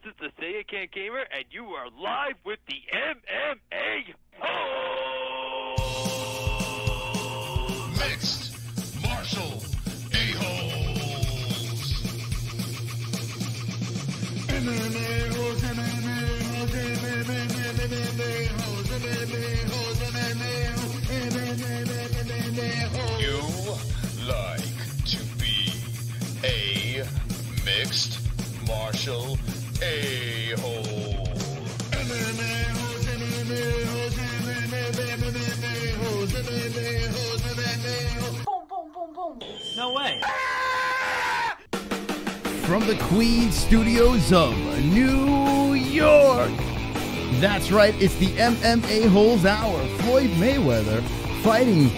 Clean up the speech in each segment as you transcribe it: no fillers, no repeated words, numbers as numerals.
This is the Say It Can't Gamer, and you are live with the MMA-Holes! Mixed martial a-holes. MMA-Holes, MMA-Holes, MMA-Holes, MMA-Holes, MMA-Holes. You like to be a mixed martial a-hole. MMA-Holes, MMA-Holes, MMA-Holes, MMA-Holes, MMA-Holes. Boom, boom, boom, boom. No way. From the Queen Studios of New York. That's right, it's the MMA-Holes Hour. Floyd Mayweather fighting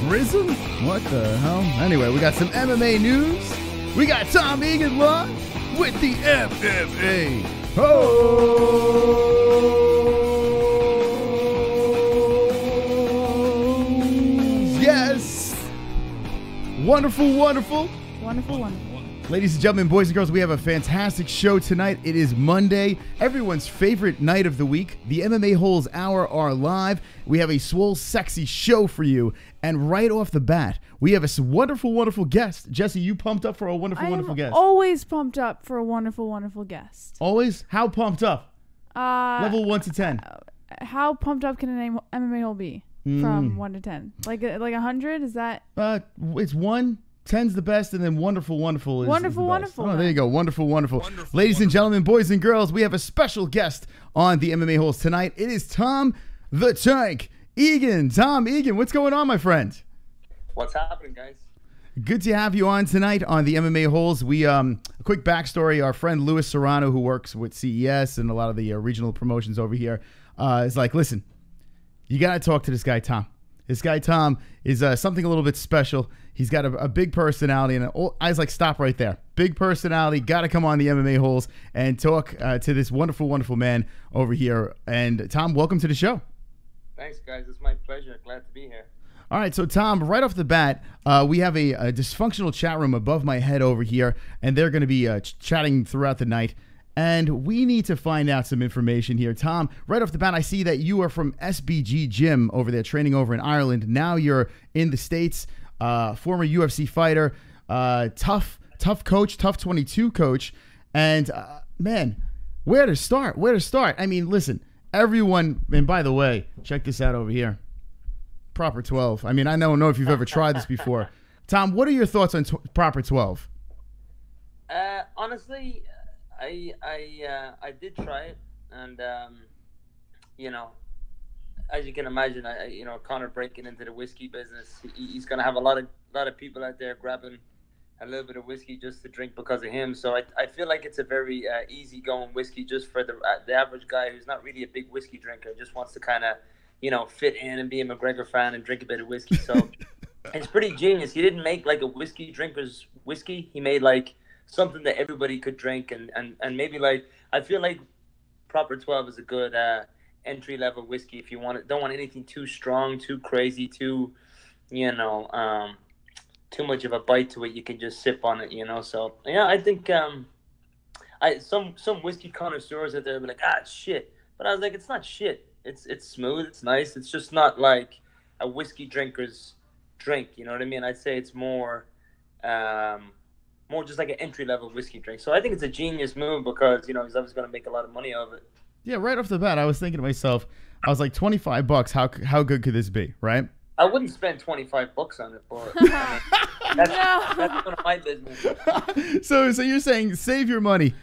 Rizin? What the hell? Anyway, we got some MMA news. We got Tom Egan live with the MMA-Holes. Yes. Wonderful, wonderful. Wonderful, wonderful. Ladies and gentlemen, boys and girls, we have a fantastic show tonight. It is Monday, everyone's favorite night of the week. The MMA-Holes Hour are live. We have a swole, sexy show for you. And right off the bat, we have a wonderful, wonderful guest. Jesse, you pumped up for a wonderful, wonderful guest? Always pumped up for a wonderful, wonderful guest. Always? How pumped up? Level 1 to 10. How pumped up can an MMA hole be from 1 to 10? Like 100? Is that? It's 1. 10's the best, and then wonderful, wonderful is Wonderful, the best. wonderful. Oh, there you go. Wonderful, wonderful. Ladies and gentlemen, boys and girls, we have a special guest on the MMA Holes tonight. It is Tom the Tank Egan. Tom Egan, what's going on, my friend? What's happening, guys? Good to have you on tonight on the MMA Holes. We a quick backstory. Our friend Louis Serrano, who works with CES and a lot of the regional promotions over here, is like, listen, you got to talk to this guy, Tom. This guy, Tom, is something a little bit special. He's got a big personality, and I was like, stop right there. Big personality, got to come on the MMA Holes and talk to this wonderful, wonderful man over here. And Tom, welcome to the show. Thanks, guys. It's my pleasure. Glad to be here. All right, so Tom, right off the bat, we have a dysfunctional chat room above my head over here, and they're going to be chatting throughout the night. And we need to find out some information here. Tom, right off the bat, I see that you are from SBG Gym over there, training over in Ireland. Now you're in the States, former UFC fighter, tough coach, tough 22 coach. And, man, where to start? Where to start? I mean, listen, everyone, and by the way, check this out over here. Proper 12. I mean, I don't know if you've ever tried this before. Tom, what are your thoughts on Proper 12? Honestly, I did try it, and you know, as you can imagine, Conor breaking into the whiskey business, he's gonna have a lot of people out there grabbing a little bit of whiskey just to drink because of him. So I feel like it's a very easygoing whiskey just for the average guy who's not really a big whiskey drinker, just wants to kind of fit in and be a McGregor fan and drink a bit of whiskey. So it's pretty genius. He didn't make like a whiskey drinker's whiskey. He made like something that everybody could drink, and maybe like I feel like Proper 12 is a good entry level whiskey if you don't want anything too strong, too crazy, too much of a bite to it. You can just sip on it, So yeah, I think some whiskey connoisseurs out there will be like, it's shit, but I was like, it's not shit. It's smooth, it's nice. It's just not like a whiskey drinker's drink. You know what I mean? I'd say it's more just like an entry-level whiskey drink. So I think it's a genius move because, he's obviously going to make a lot of money out of it. Yeah, right off the bat, I was thinking to myself, I was like, $25, how good could this be, right? I wouldn't spend $25 on it, but that's one of my business. So you're saying save your money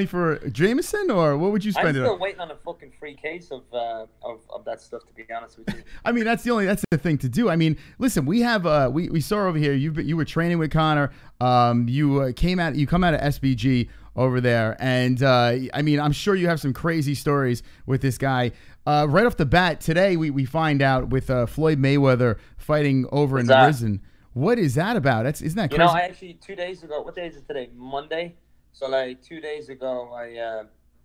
for Jameson, or what would you spend it on? I'm still waiting on a fucking free case of that stuff, to be honest with you. I mean, that's the thing to do. I mean, listen, we have we saw over here you were training with Conor. You come out of SBG over there, and I mean, I'm sure you have some crazy stories with this guy. Right off the bat today, we find out with Floyd Mayweather fighting over in Rizin. What is that about? Isn't that crazy? I actually 2 days ago. What day is it today? Monday. So like 2 days ago,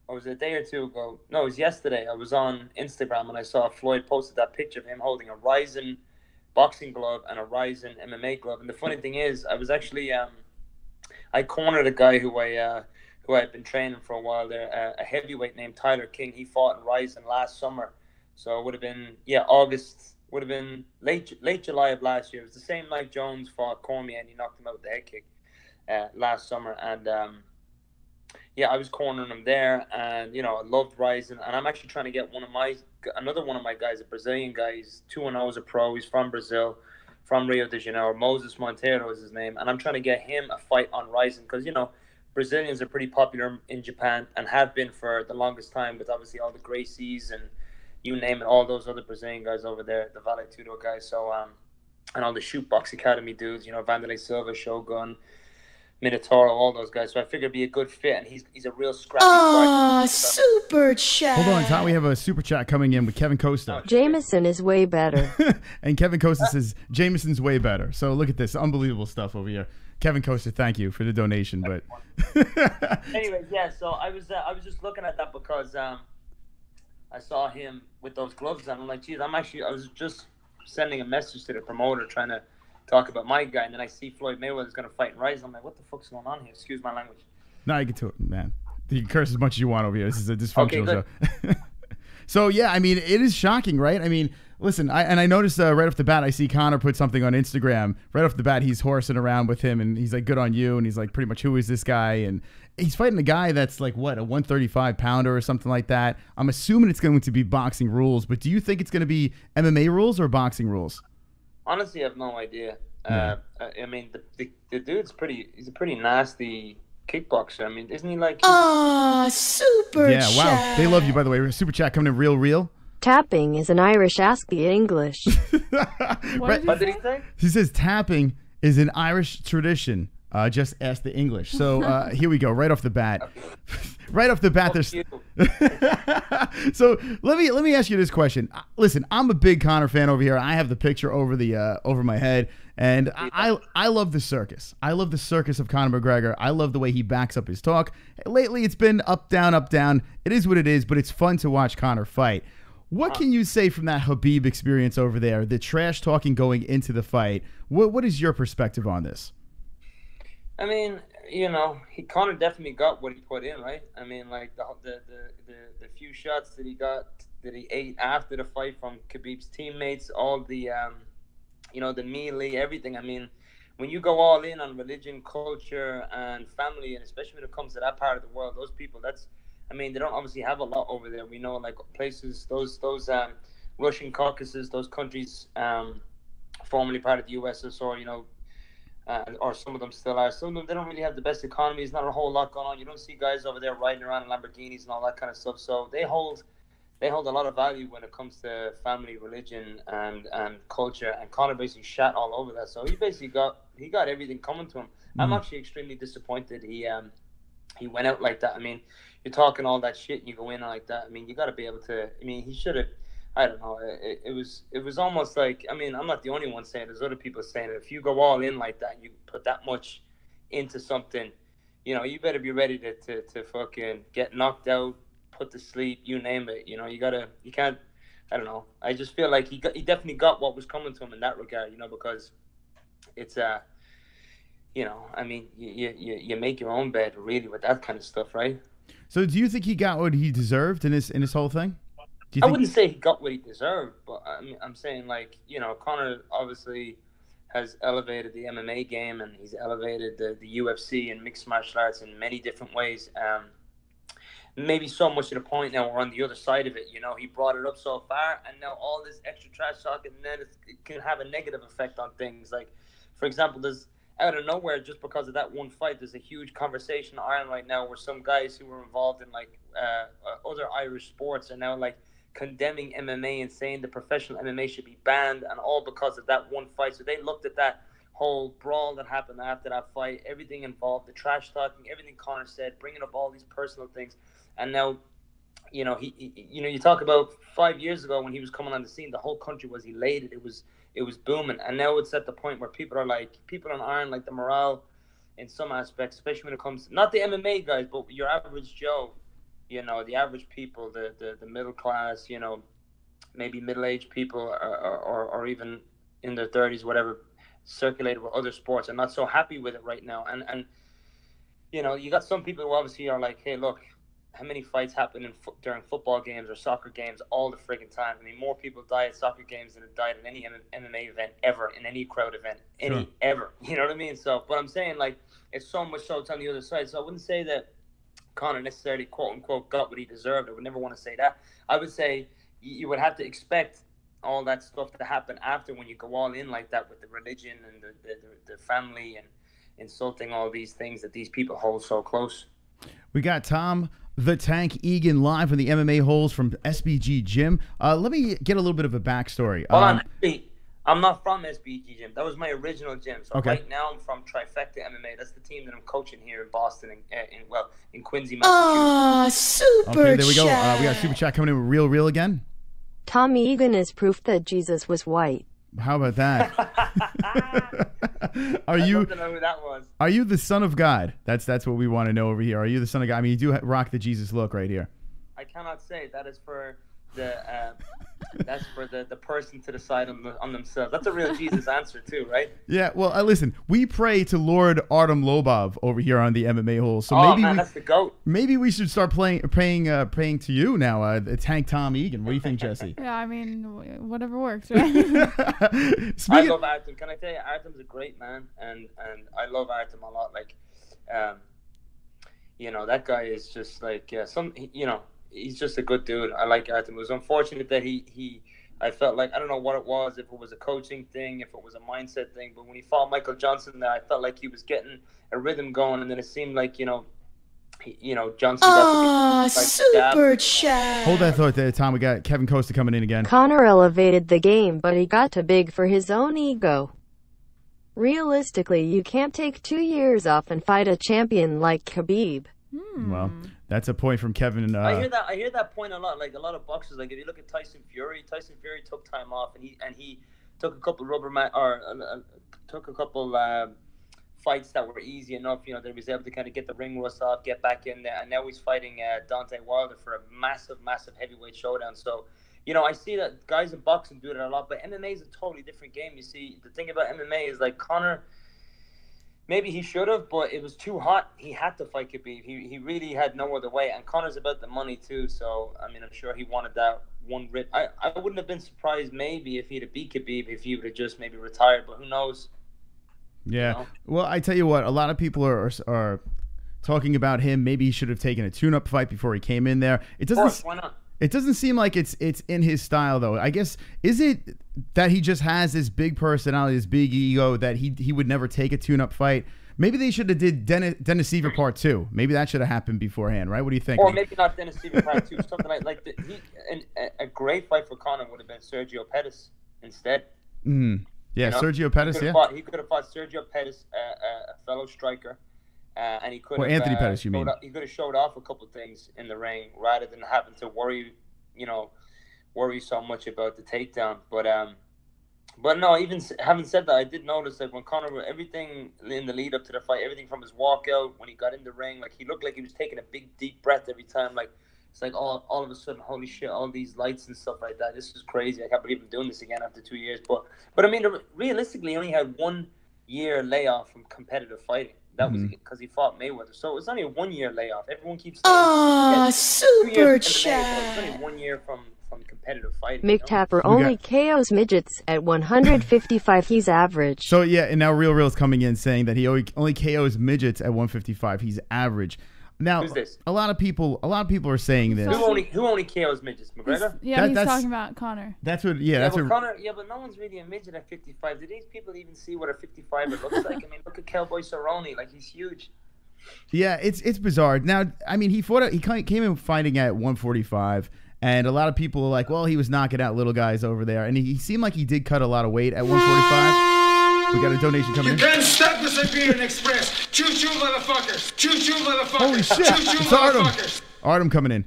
or was it a day or two ago? No, it was yesterday. I was on Instagram and I saw Floyd posted that picture of him holding a Rizin boxing glove and a Rizin MMA glove. And the funny thing is, I was actually I cornered a guy who who I've been training for a while there, a heavyweight named Tyler King. He fought in Rizin last summer, so it would have been August, would have been late July of last year. It was the same night Jones fought Cormier and he knocked him out with the head kick last summer, and I was cornering him there, and I loved Rizin, and I'm actually trying to get another one of my guys, a Brazilian guy. He's 2-0 as a pro. He's from Brazil, from Rio de Janeiro. Moses Monteiro is his name, and I'm trying to get him a fight on Rizin because Brazilians are pretty popular in Japan and have been for the longest time, with obviously all the Gracies and you name it, all those other Brazilian guys over there, the Vale Tudo guys. So and all the Shootbox Academy dudes, Vanderlei Silva, Shogun, Minotauro, all those guys. So I figured it'd be a good fit, and he's a real scrappy fighter. Super chat. Hold on, Tom. We have a super chat coming in with Kevin Costa. Jameson is way better. And Kevin Costa says Jameson's way better. So look at this unbelievable stuff over here. Kevin Costa, thank you for the donation. But anyways, so I was just looking at that because I saw him with those gloves on. I'm like, geez, I was just sending a message to the promoter trying to talk about my guy, and then I see Floyd Mayweather's going to fight in Rizin. I'm like, what the fuck's going on here? Excuse my language. No, you get to it, man. You can curse as much as you want over here. This is a dysfunctional show. So, yeah, I mean, it is shocking, right? I mean, listen, I noticed right off the bat, I see Conor put something on Instagram. Right off the bat, he's horsing around with him, and he's like, good on you. And he's like, pretty much, who is this guy? And he's fighting a guy that's like, what, a 135-pounder or something like that. I'm assuming it's going to be boxing rules, but do you think it's going to be MMA rules or boxing rules? Honestly, I have no idea. I mean, the dude's he's a pretty nasty kickboxer. I mean, isn't he like... super chat. Yeah, wow. They love you, by the way. Super chat coming in real. Tapping is an Irish ASCII English. What did he say? He says tapping is an Irish tradition. Just ask the English. So here we go. Right off the bat. Right off the bat, there's. So let me ask you this question. Listen, I'm a big Conor fan over here. I have the picture over my head, and I love the circus. I love the circus of Conor McGregor. I love the way he backs up his talk. Lately, it's been up, down, up, down. It is what it is, but it's fun to watch Conor fight. What can you say from that Khabib experience over there? The trash talking going into the fight. What is your perspective on this? I mean, Conor definitely got what he put in, right? I mean, like the few shots that he ate after the fight from Khabib's teammates, all the the melee, everything. I mean, when you go all in on religion, culture, and family, and especially when it comes to that part of the world, those people, they don't obviously have a lot over there. We know, like, places, those Russian Caucasus, those countries formerly part of the USSR, or some of them still are. Some of them, they don't really have the best economies, not a whole lot going on. You don't see guys over there riding around in Lamborghinis and all that kind of stuff. So they hold a lot of value when it comes to family, religion, and culture. And Conor basically shat all over that. So he basically got everything coming to him. I'm actually extremely disappointed he went out like that. I mean, you're talking all that shit and you go in like that. I mean, you got to be able to. I mean, he should have. I don't know. It was almost like, I mean, I'm not the only one saying it. There's other people saying it. If you go all in like that, you put that much into something, you better be ready to fucking get knocked out, put to sleep, you name it. You can't. I don't know. I just feel like he definitely got what was coming to him in that regard. Because it's I mean, you make your own bed really with that kind of stuff, right? So do you think he got what he deserved in his whole thing? I wouldn't say he got what he deserved, but I'm saying, like, Conor obviously has elevated the MMA game, and he's elevated the UFC and mixed martial arts in many different ways. Maybe so much to the point now we're on the other side of it. He brought it up so far, and now all this extra trash talk, and then it can have a negative effect on things. Like, for example, there's out of nowhere, just because of that one fight, there's a huge conversation in Ireland right now where some guys who were involved in other Irish sports are now condemning MMA and saying the professional MMA should be banned, and all because of that one fight. So they looked at that whole brawl that happened after that fight, everything involved, the trash talking, everything Conor said, bringing up all these personal things, and now, you talk about 5 years ago when he was coming on the scene, the whole country was elated. It was booming, and now it's at the point where people in Ireland, the morale in some aspects, especially when it comes to, not the MMA guys, but your average Joe. The average people, the middle class, maybe middle-aged people or even in their 30s, whatever, circulated with other sports, are not so happy with it right now. And you got some people who obviously are like, hey, look, how many fights happen during football games or soccer games all the friggin' time? I mean, more people die at soccer games than have died at any MMA event ever, in any crowd event, ever. You know what I mean? So, but I'm saying, like, it's so much so it's on the other side. So I wouldn't say that Conor necessarily, quote unquote, got what he deserved. I would never want to say that. I would say you would have to expect all that stuff to happen after, when you go all in like that with the religion and the family and insulting all these things that these people hold so close. We got Tom the Tank Egan live on the MMA-Holes from SBG Gym. Let me get a little bit of a backstory. Hold on. I'm not from SBG Gym. That was my original gym. So right now I'm from Trifecta MMA. That's the team that I'm coaching here in Boston, in Quincy, Massachusetts. Super Okay, there we go. chat. We got Super Chat coming in with Real again. Tom Egan is proof that Jesus was white. How about that? I'd love to know who that was. Are you the son of God? That's what we want to know over here. Are you the son of God? I mean, you do rock the Jesus look right here. I cannot say. That is for the person to decide on themselves. That's a real Jesus answer too, right? Yeah. Well, listen, we pray to Lord Artem Lobov over here on the MMA-Holes. So that's the GOAT. Maybe we should start praying to you now, Tank Tom Egan. What do you think, Jesse? Yeah, I mean, whatever works, right? I love Artem. Can I tell you, Artem's a great man, and I love Artem a lot. Like, that guy is just like he's just a good dude. I like Artem. It was unfortunate that I felt like, I don't know what it was, if it was a coaching thing, if it was a mindset thing, but when he fought Michael Johnson there, I felt like he was getting a rhythm going, and then it seemed like, Johnson got super chat. Hold that thought there, Tom. We got Kevin Costa coming in again. Conor elevated the game, but he got too big for his own ego. Realistically, you can't take 2 years off and fight a champion like Khabib. Well, that's a point from Kevin. I hear that point a lot. Like, a lot of boxers, like, if you look at Tyson Fury took time off, and he took a couple took a couple fights that were easy enough. That he was able to kind of get the ring rust off, get back in there, and now he's fighting Deontay Wilder for a massive heavyweight showdown. So, I see that guys in boxing do that a lot, but MMA is a totally different game. You see, the thing about MMA is, like, Conor, maybe he should have, but it was too hot. He had to fight Khabib. He really had no other way. And Conor's about the money too. So, I mean, I'm sure he wanted that one rip. I wouldn't have been surprised maybe if he'd have beat Khabib, if he would have just maybe retired. But who knows? Yeah. Well, I tell you what, a lot of people are talking about him. Maybe he should have taken a tune-up fight before he came in there. It doesn't. Of course, why not? It doesn't seem like it's in his style, though. I guess, is it that he just has this big personality, this big ego, that he would never take a tune-up fight? Maybe they should have did Dennis Seaver Part 2. Maybe that should have happened beforehand, right? What do you think? Or maybe not Dennis Seaver Part 2. Something a great fight for Conor would have been Sergio Pettis instead. Yeah, Sergio Pettis, he could have fought Sergio Pettis, a fellow striker. And he could have Anthony Pettis, you mean? He could have showed off a couple things in the ring rather than having to worry so much about the takedown. But no, even having said that, I did notice that when Conor, everything in the lead up to the fight, everything from his walkout, when he got in the ring, like, he looked like he was taking a big deep breath every time. Like, it's like all of a sudden, holy shit, all these lights and stuff like that. This is crazy. I can't believe I'm doing this again after 2 years. But I mean, realistically, he only had 1 year layoff from competitive fighting. That was because he fought Mayweather. So it was only a 1 year layoff. Everyone keeps saying, super chat. It's only 1 year from competitive fighting. Mick Tapper only KOs midgets at 155. He's average. So yeah, and now Real's coming in saying that he only KOs midgets at 155. He's average. Now, who's this? A lot of people are saying this. Who only KOs midgets? McGregor? He's talking about Conor. That's what. Yeah, that's what. Conor. Yeah, but no one's really a midget at 55. Do these people even see what a 55er looks like? I mean, look at Cowboy Cerrone. Like, he's huge. Yeah, it's bizarre. Now, I mean, he came in fighting at 145. And a lot of people are like, well, he was knocking out little guys over there. And he seemed like he did cut a lot of weight at 145. We got a donation coming in. You can't stop the Siberian Express. Choo-choo, motherfuckers. Choo-choo, motherfuckers. Holy shit. Choo-choo, It's Artem. motherfuckers. Artem coming in.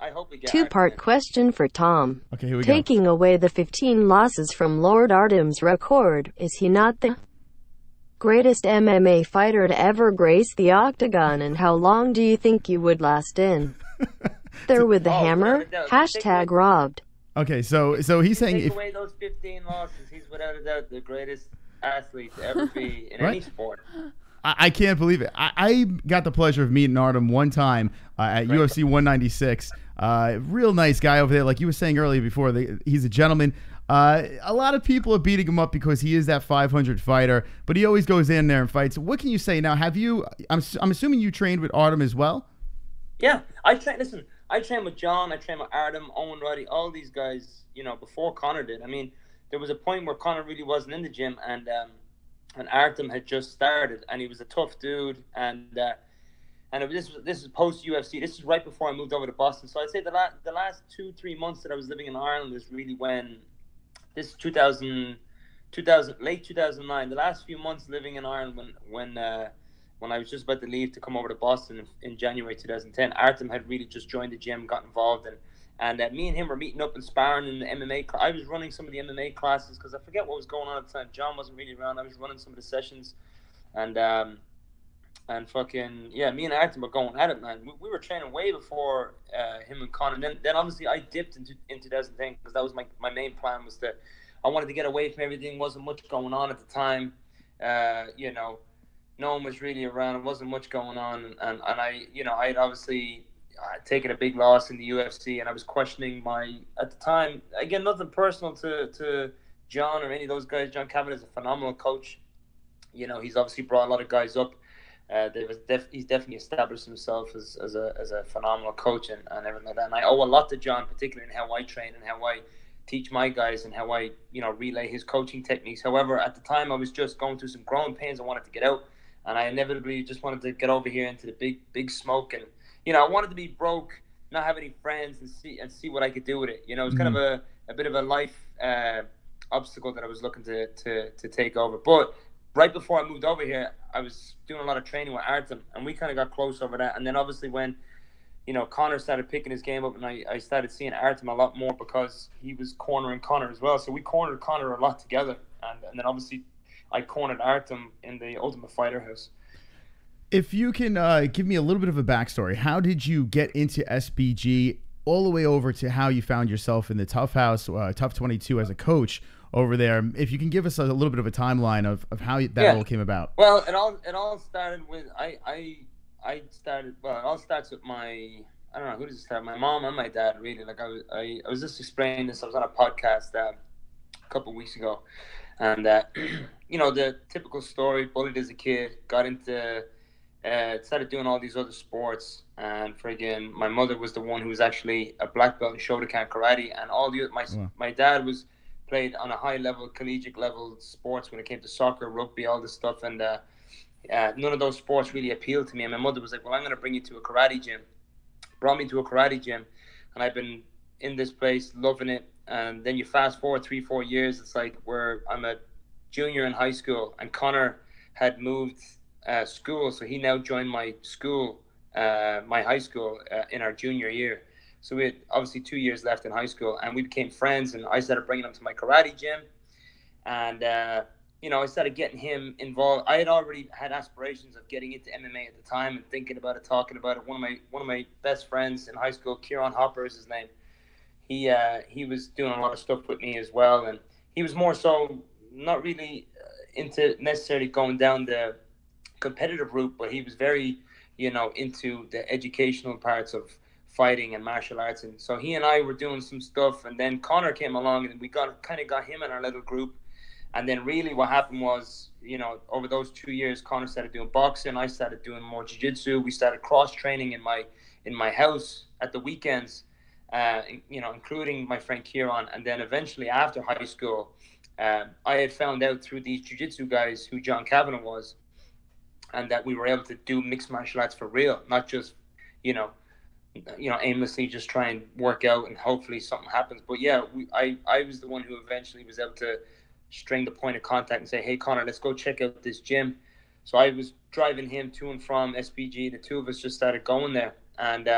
I hope we get Two-part question for Tom. Okay, here we go. Taking away the 15 losses from Lord Artem's record, is he not the greatest MMA fighter to ever grace the octagon? And how long do you think you would last in? There with the hammer. Hashtag robbed. Okay, so he's saying take away those 15 losses, he's without a doubt the greatest athlete to ever be in any sport. I can't believe it. I got the pleasure of meeting Artem one time at UFC 196. Real nice guy over there. Like you were saying earlier before, he's a gentleman. A lot of people are beating him up because he is that 500 fighter, but he always goes in there and fights. What can you say now? Have you? I'm assuming you trained with Artem as well. Yeah, I trained with John. I trained with Artem, Owen Roddy, all these guys. Before Conor did. I mean, there was a point where Conor really wasn't in the gym, and Artem had just started, and he was a tough dude, and this is post UFC. This is right before I moved over to Boston. So I'd say the last 2-3 months that I was living in Ireland is really when this 2000 late 2009. The last few months living in Ireland when I was just about to leave to come over to Boston in January 2010. Artem had really just joined the gym, got involved, and me and him were meeting up and sparring in the MMA. I was running some of the MMA classes because I forget what was going on at the time. John wasn't really around. I was running some of the sessions, and fucking yeah, me and Artem were going at it, man. We were training way before him and Conor. And then obviously I dipped in 2010 because that was my main plan was I wanted to get away from everything. Wasn't much going on at the time, no one was really around. There wasn't much going on, and I had obviously taken a big loss in the UFC, and I was questioning at the time, again, nothing personal to John or any of those guys. John Kavanagh is a phenomenal coach. He's obviously brought a lot of guys up. He's definitely established himself as a phenomenal coach and everything like that. And I owe a lot to John, particularly in how I train and how I teach my guys and how I relay his coaching techniques. However, at the time I was just going through some growing pains. I wanted to get out, and I inevitably just wanted to get over here into the big smoke, and I wanted to be broke, not have any friends, and see what I could do with it. It was kind of a bit of a life obstacle that I was looking to take over. But right before I moved over here, I was doing a lot of training with Artem, and we kind of got close over that. And then obviously when Conor started picking his game up, and I started seeing Artem a lot more because he was cornering Conor as well. So we cornered Conor a lot together, and then obviously I cornered Artem in the Ultimate Fighter house. If you can give me a little bit of a backstory, how did you get into SBG all the way over to how you found yourself in the Tough House, Tough 22 as a coach over there? If you can give us a little bit of a timeline of how that all came about. Well, it all started with it all starts with I don't know, who does it start? My mom and my dad, really. Like I was just explaining this. I was on a podcast a couple of weeks ago, and the typical story: bullied as a kid, got into. Started doing all these other sports, and friggin' my mother was the one who was actually a black belt in Shotokan karate, and my dad played on a high level, collegiate level sports when it came to soccer, rugby, all this stuff, and none of those sports really appealed to me. And my mother was like, "Well, I'm going to bring you to a karate gym." Brought me to a karate gym, and I've been in this place loving it. And then you fast forward 3-4 years, it's like I'm a junior in high school, and Conor had moved school, so he now joined my school, my high school, in our junior year. So we had obviously 2 years left in high school, and we became friends, and I started bringing him to my karate gym, and I started getting him involved. I had already had aspirations of getting into MMA at the time and thinking about it, talking about it. One of my best friends in high school, Kieran Hopper is his name. He was doing a lot of stuff with me as well, and he was more so not really into necessarily going down the competitive route, but he was very into the educational parts of fighting and martial arts. And so he and I were doing some stuff, and then Conor came along, and we got him in our little group. And then really what happened was, over those 2 years, Conor started doing boxing, I started doing more jiu-jitsu. We started cross training in my house at the weekends, including my friend Kieran. And then eventually after high school, I had found out through these jiu-jitsu guys who John Kavanagh was, and that we were able to do mixed martial arts for real, not just, aimlessly just try and work out and hopefully something happens. But yeah, I was the one who eventually was able to string the point of contact and say, "Hey, Conor, let's go check out this gym." So I was driving him to and from SBG. The two of us just started going there. And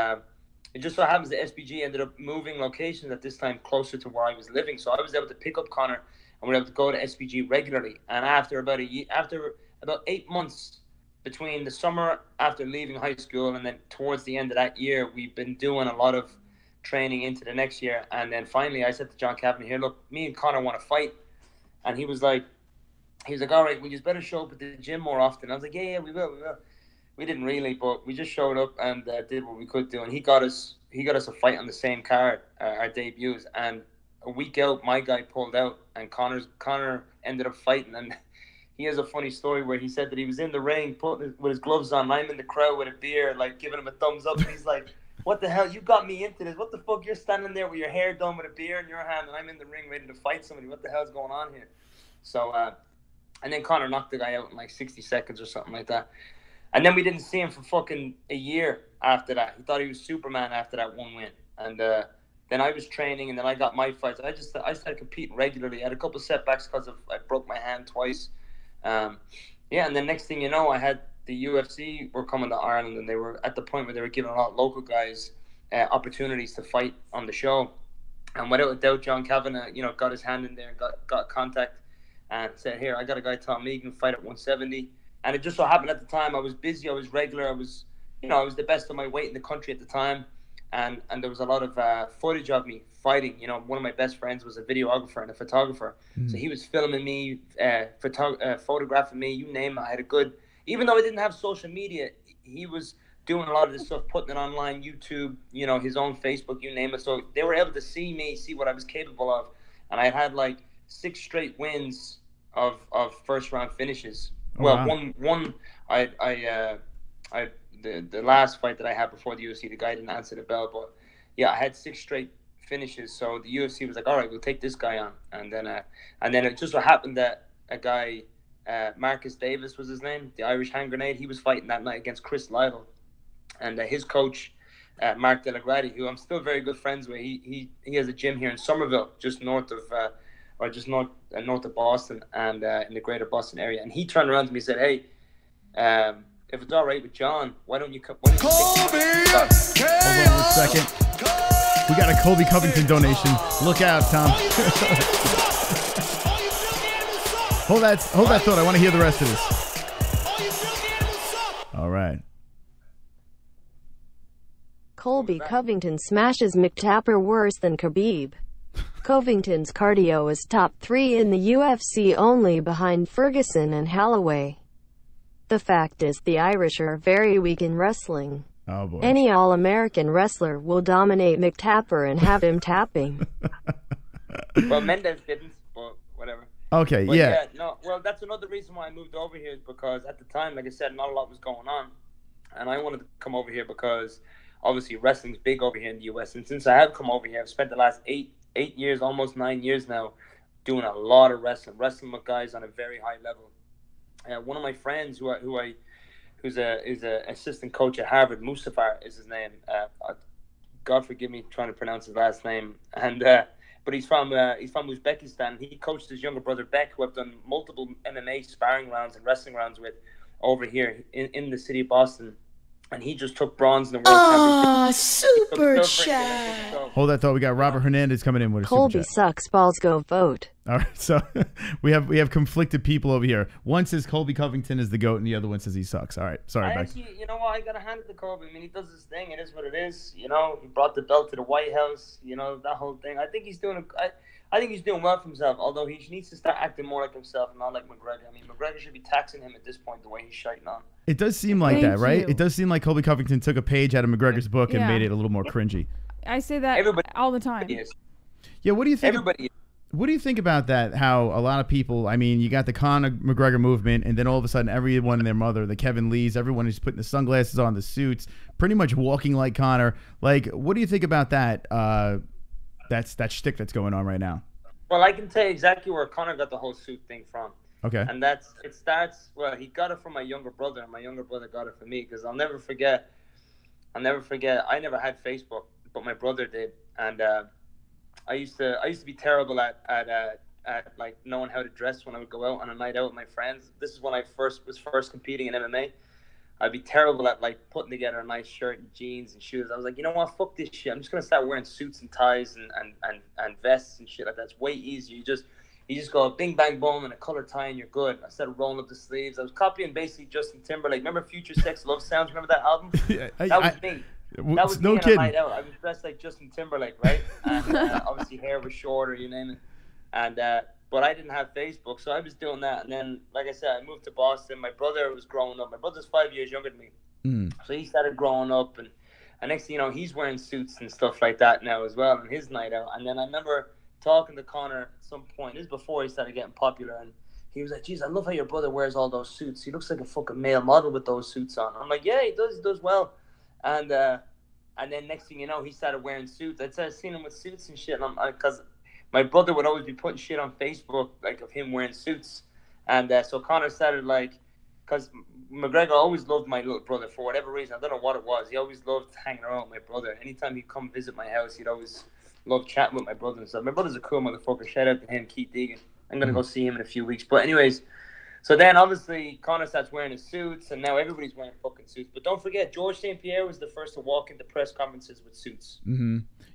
it just so happens that SBG ended up moving locations at this time closer to where I was living. So I was able to pick up Conor, and we were able to go to SBG regularly. And after about 8 months, between the summer after leaving high school and then towards the end of that year, we've been doing a lot of training into the next year. And then finally I said to John Kavanagh, "Here, look, me and Conor want to fight." And he was like, he was like, all right, we just better show up at the gym more often. I was like, yeah, we will. We didn't really, but we just showed up and did what we could do. And he got us a fight on the same card, our debuts. And a week out, my guy pulled out, and Conor ended up fighting. And he has a funny story where he said that he was in the ring with his gloves on. I'm in the crowd with a beer, like giving him a thumbs up. And he's like, what the hell? You got me into this. What the fuck? You're standing there with your hair done with a beer in your hand, and I'm in the ring ready to fight somebody. What the hell's going on here? So, and then Conor knocked the guy out in like 60 seconds or something like that. And then we didn't see him for fucking a year after that. He thought he was Superman after that one win. And then I was training, and then I got my fights. I started competing regularly. I had a couple of setbacks because I broke my hand twice. And then next thing you know, I had the UFC were coming to Ireland, and they were at the point where they were giving a lot of local guys opportunities to fight on the show. And without a doubt, John Kavanagh, got his hand in there, got contact, and said, "Here, I got a guy, Tom Egan, fight at 170." And it just so happened at the time I was busy, I was regular, I was the best of my weight in the country at the time, and there was a lot of footage of me fighting. One of my best friends was a videographer and a photographer, so he was filming me, photographing me, you name it. I had a good. Even though I didn't have social media, he was doing a lot of this stuff, putting it online, YouTube, his own Facebook, you name it. So they were able to see what I was capable of. And I had like 6 straight wins of first round finishes. Oh, well, wow. The last fight that I had before the UFC, the guy didn't answer the bell, but yeah, I had 6 straight finishes. So the UFC was like, all right, we'll take this guy on. And then it just so happened that a guy, Marcus Davis was his name, the Irish hand grenade. He was fighting that night against Cris, and his coach, Mark Delagrati, who I'm still very good friends with. He has a gym here in Somerville, just north of Boston, and in the greater Boston area. And he turned around to me and said, "Hey, if it's all right with John, why don't you come?" Hold on a second. We got a Colby Covington donation. Look out, Tom. Hold that thought. I want to hear the rest of this. All right. Colby Covington smashes McTapper worse than Khabib. Covington's cardio is top 3 in the UFC, only behind Ferguson and Holloway. The fact is, the Irish are very weak in wrestling. Oh boy. Any All-American wrestler will dominate McTapper and have him tapping. Well, Mendes didn't, but whatever. Okay, But yeah. well, that's another reason why I moved over here, is because at the time, like I said, not a lot was going on. And I wanted to come over here because obviously wrestling's big over here in the US. And since I have come over here, I've spent the last 8 years, almost 9 years now, doing a lot of wrestling with guys on a very high level. One of my friends who's a assistant coach at Harvard, Mustafar is his name. God forgive me trying to pronounce his last name. And but he's from Uzbekistan. He coached his younger brother Beck, who I've done multiple MMA sparring rounds and wrestling rounds with over here in the city of Boston. And he just took bronze in the World Championship. Super chat. Hold that thought. We got Robert Hernandez coming in with a Colby super chat. sucks balls, go vote. All right, so we have conflicted people over here. One says Colby Covington is the GOAT, and the other one says he sucks. All right, sorry, Beck. Actually, you know what? I got to hand it to Colby. I mean, he does his thing. It is what it is. He brought the belt to the White House. That whole thing. I think he's doing well for himself. Although he needs to start acting more like himself and not like McGregor. I mean, McGregor should be taxing him at this point the way he's shiting on. It does seem like that, right? It does seem like Colby Covington took a page out of McGregor's book and made it a little more cringy. I say that all the time. Yeah, what do you think? Everybody is. What do you think about that? How a lot of people, I mean, you got the Conor McGregor movement, and then all of a sudden everyone and their mother, the Kevin Lees, everyone is putting the sunglasses on, the suits, pretty much walking like Conor. Like, what do you think about that? That shtick that's going on right now. Well, I can tell you exactly where Conor got the whole suit thing from. Okay. And he got it from my younger brother, and my younger brother got it from me, because I'll never forget, I never had Facebook, but my brother did. And I used to be terrible at like knowing how to dress when I would go out on a night out with my friends. This is when I was first competing in MMA. I'd be terrible at like putting together a nice shirt and jeans and shoes. I was like, you know what, fuck this shit. I'm just gonna start wearing suits and ties and vests and shit like that. It's way easier. You just go bing bang boom and a color tie and you're good. I started rolling up the sleeves. I was copying basically Justin Timberlake. Remember Future Sex Love Sounds? Remember that album? That was me. That was me on a night out. I was dressed like Justin Timberlake, right? And obviously hair was shorter, you name it. And but I didn't have Facebook, so I was doing that. And then, like I said, I moved to Boston. My brother was growing up. My brother's 5 years younger than me, so he started growing up, and next thing you know, he's wearing suits and stuff like that now as well on his night out. And then I remember talking to Conor at some point. This is before he started getting popular, and he was like, "Geez, I love how your brother wears all those suits. He looks like a fucking male model with those suits on." I'm like, "Yeah, he does well." And then next thing you know, he started wearing suits. I'd seen him with suits and shit, and because my brother would always be putting shit on Facebook like of him wearing suits, and so Conor started like, because McGregor always loved my little brother for whatever reason. I don't know what it was. He always loved hanging around with my brother. Anytime he'd come visit my house, he'd always love chatting with my brother and stuff. My brother's a cool motherfucker. Shout out to him, Keith Egan. I'm going to go see him in a few weeks. But anyways, so then obviously Conor starts wearing his suits, and now everybody's wearing fucking suits. But don't forget, George St. Pierre was the first to walk into press conferences with suits.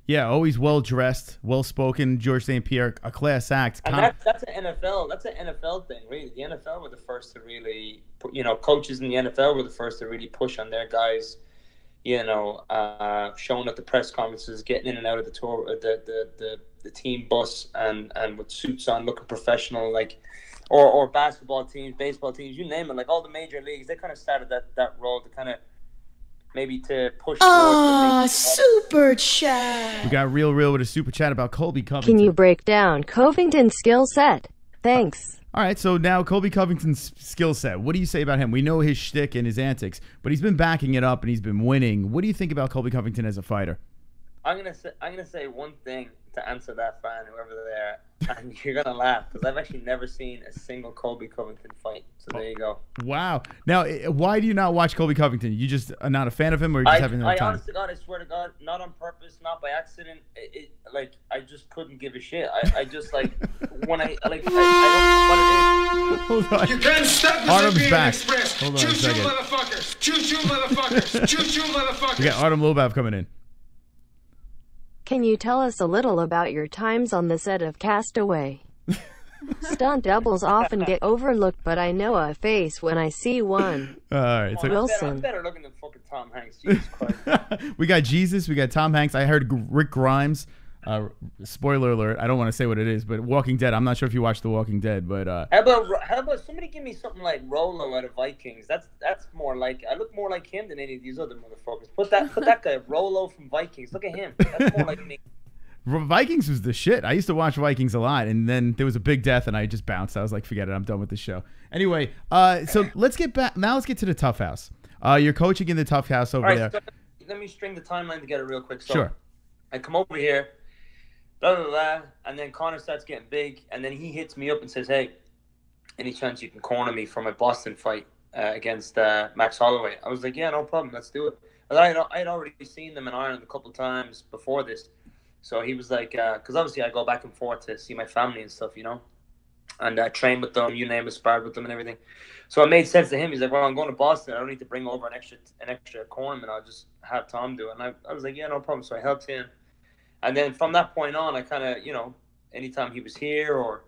Yeah, always well-dressed, well-spoken. George St. Pierre, a class act. And that's an NFL thing, really. The NFL were the first to really, coaches in the NFL were the first to really push on their guys, showing at the press conferences, getting in and out of the tour, the team bus, and with suits on, looking professional, like, or basketball teams, baseball teams, you name it, like all the major leagues, they kind of started that role to kind of maybe to push towards super chat. We got real with a super chat about Colby Covington. Can you break down Covington's skill set? Thanks. All right, so now Colby Covington's skill set. What do you say about him? We know his shtick and his antics, but he's been backing it up and he's been winning. What do you think about Colby Covington as a fighter? I'm gonna say one thing to answer that fan, whoever they're, and you're gonna laugh because I've actually never seen a single Colby Covington fight. So there you go. Wow. Now, why do you not watch Colby Covington? You just are not a fan of him, or you just having no time? Honest to God, I swear to God, not on purpose, not by accident. Like I just couldn't give a shit. I just like when I don't know what it is. Hold on. You can't stop the Artem's Siberian back. Express. Hold on a second. Motherfuckers. Choo-choo, motherfuckers. Choo-choo, motherfuckers. We got Artem Lobov coming in. Can you tell us a little about your times on the set of Castaway? Stunt doubles often get overlooked, but I know a face when I see one. All right. So Wilson. I'm better looking than fucking Tom Hanks. Jesus Christ. we got Jesus. We got Tom Hanks. I heard Rick Grimes. Spoiler alert. I don't want to say what it is, but Walking Dead. I'm not sure if you watched The Walking Dead, but how about somebody give me something like Rolo out of Vikings? That's more like, I look more like him than any of these other motherfuckers. Put that guy Rolo from Vikings. Look at him. That's more like me. Vikings was the shit. I used to watch Vikings a lot, and then there was a big death, and I just bounced. I was like, forget it. I'm done with the show. Anyway, so let's get back. Now let's get to the Tough House. You're coaching in the Tough House over there. So let me string the timeline together real quick. So Sure. I come over here, blah, blah, blah, and then Conor starts getting big, and then he hits me up and says, "Hey, any chance you can corner me for my Boston fight against Max Holloway?" I was like, "Yeah, no problem. Let's do it." But I had already seen them in Ireland a couple of times before this. So he was like, because obviously I go back and forth to see my family and stuff, and I train with them, you name it, sparred with them and everything. So it made sense to him. He's like, "Well, I'm going to Boston. I don't need to bring over an extra cornerman. I'll just have Tom do it." And I was like, "Yeah, no problem." So I helped him. And then from that point on, I kind of, anytime he was here or,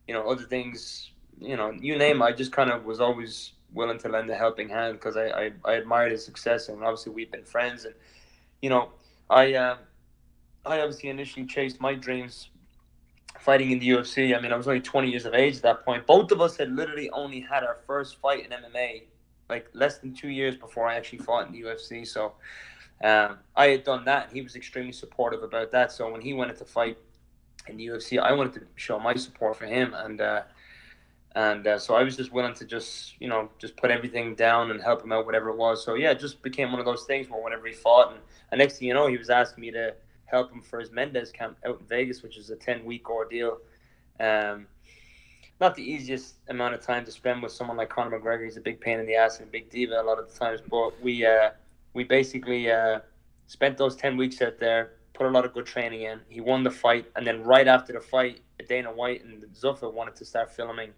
other things, you name it, I just kind of was always willing to lend a helping hand because I admired his success. And obviously we've been friends. And, I obviously initially chased my dreams fighting in the UFC. I mean, I was only 20 years of age at that point. Both of us had literally only had our first fight in MMA, like less than 2 years before I actually fought in the UFC. So I had done that, and he was extremely supportive about that. So when he wanted to fight in the UFC, I wanted to show my support for him. And so I was just willing to just put everything down and help him out, whatever it was. So, yeah, it just became one of those things where whenever he fought, and next thing you know, he was asking me to help him for his Mendez camp out in Vegas, which is a 10-week ordeal. Not the easiest amount of time to spend with someone like Conor McGregor. He's a big pain in the ass and a big diva a lot of the times. But we basically spent those 10 weeks out there, put a lot of good training in. He won the fight. And then right after the fight, Dana White and Zuffa wanted to start filming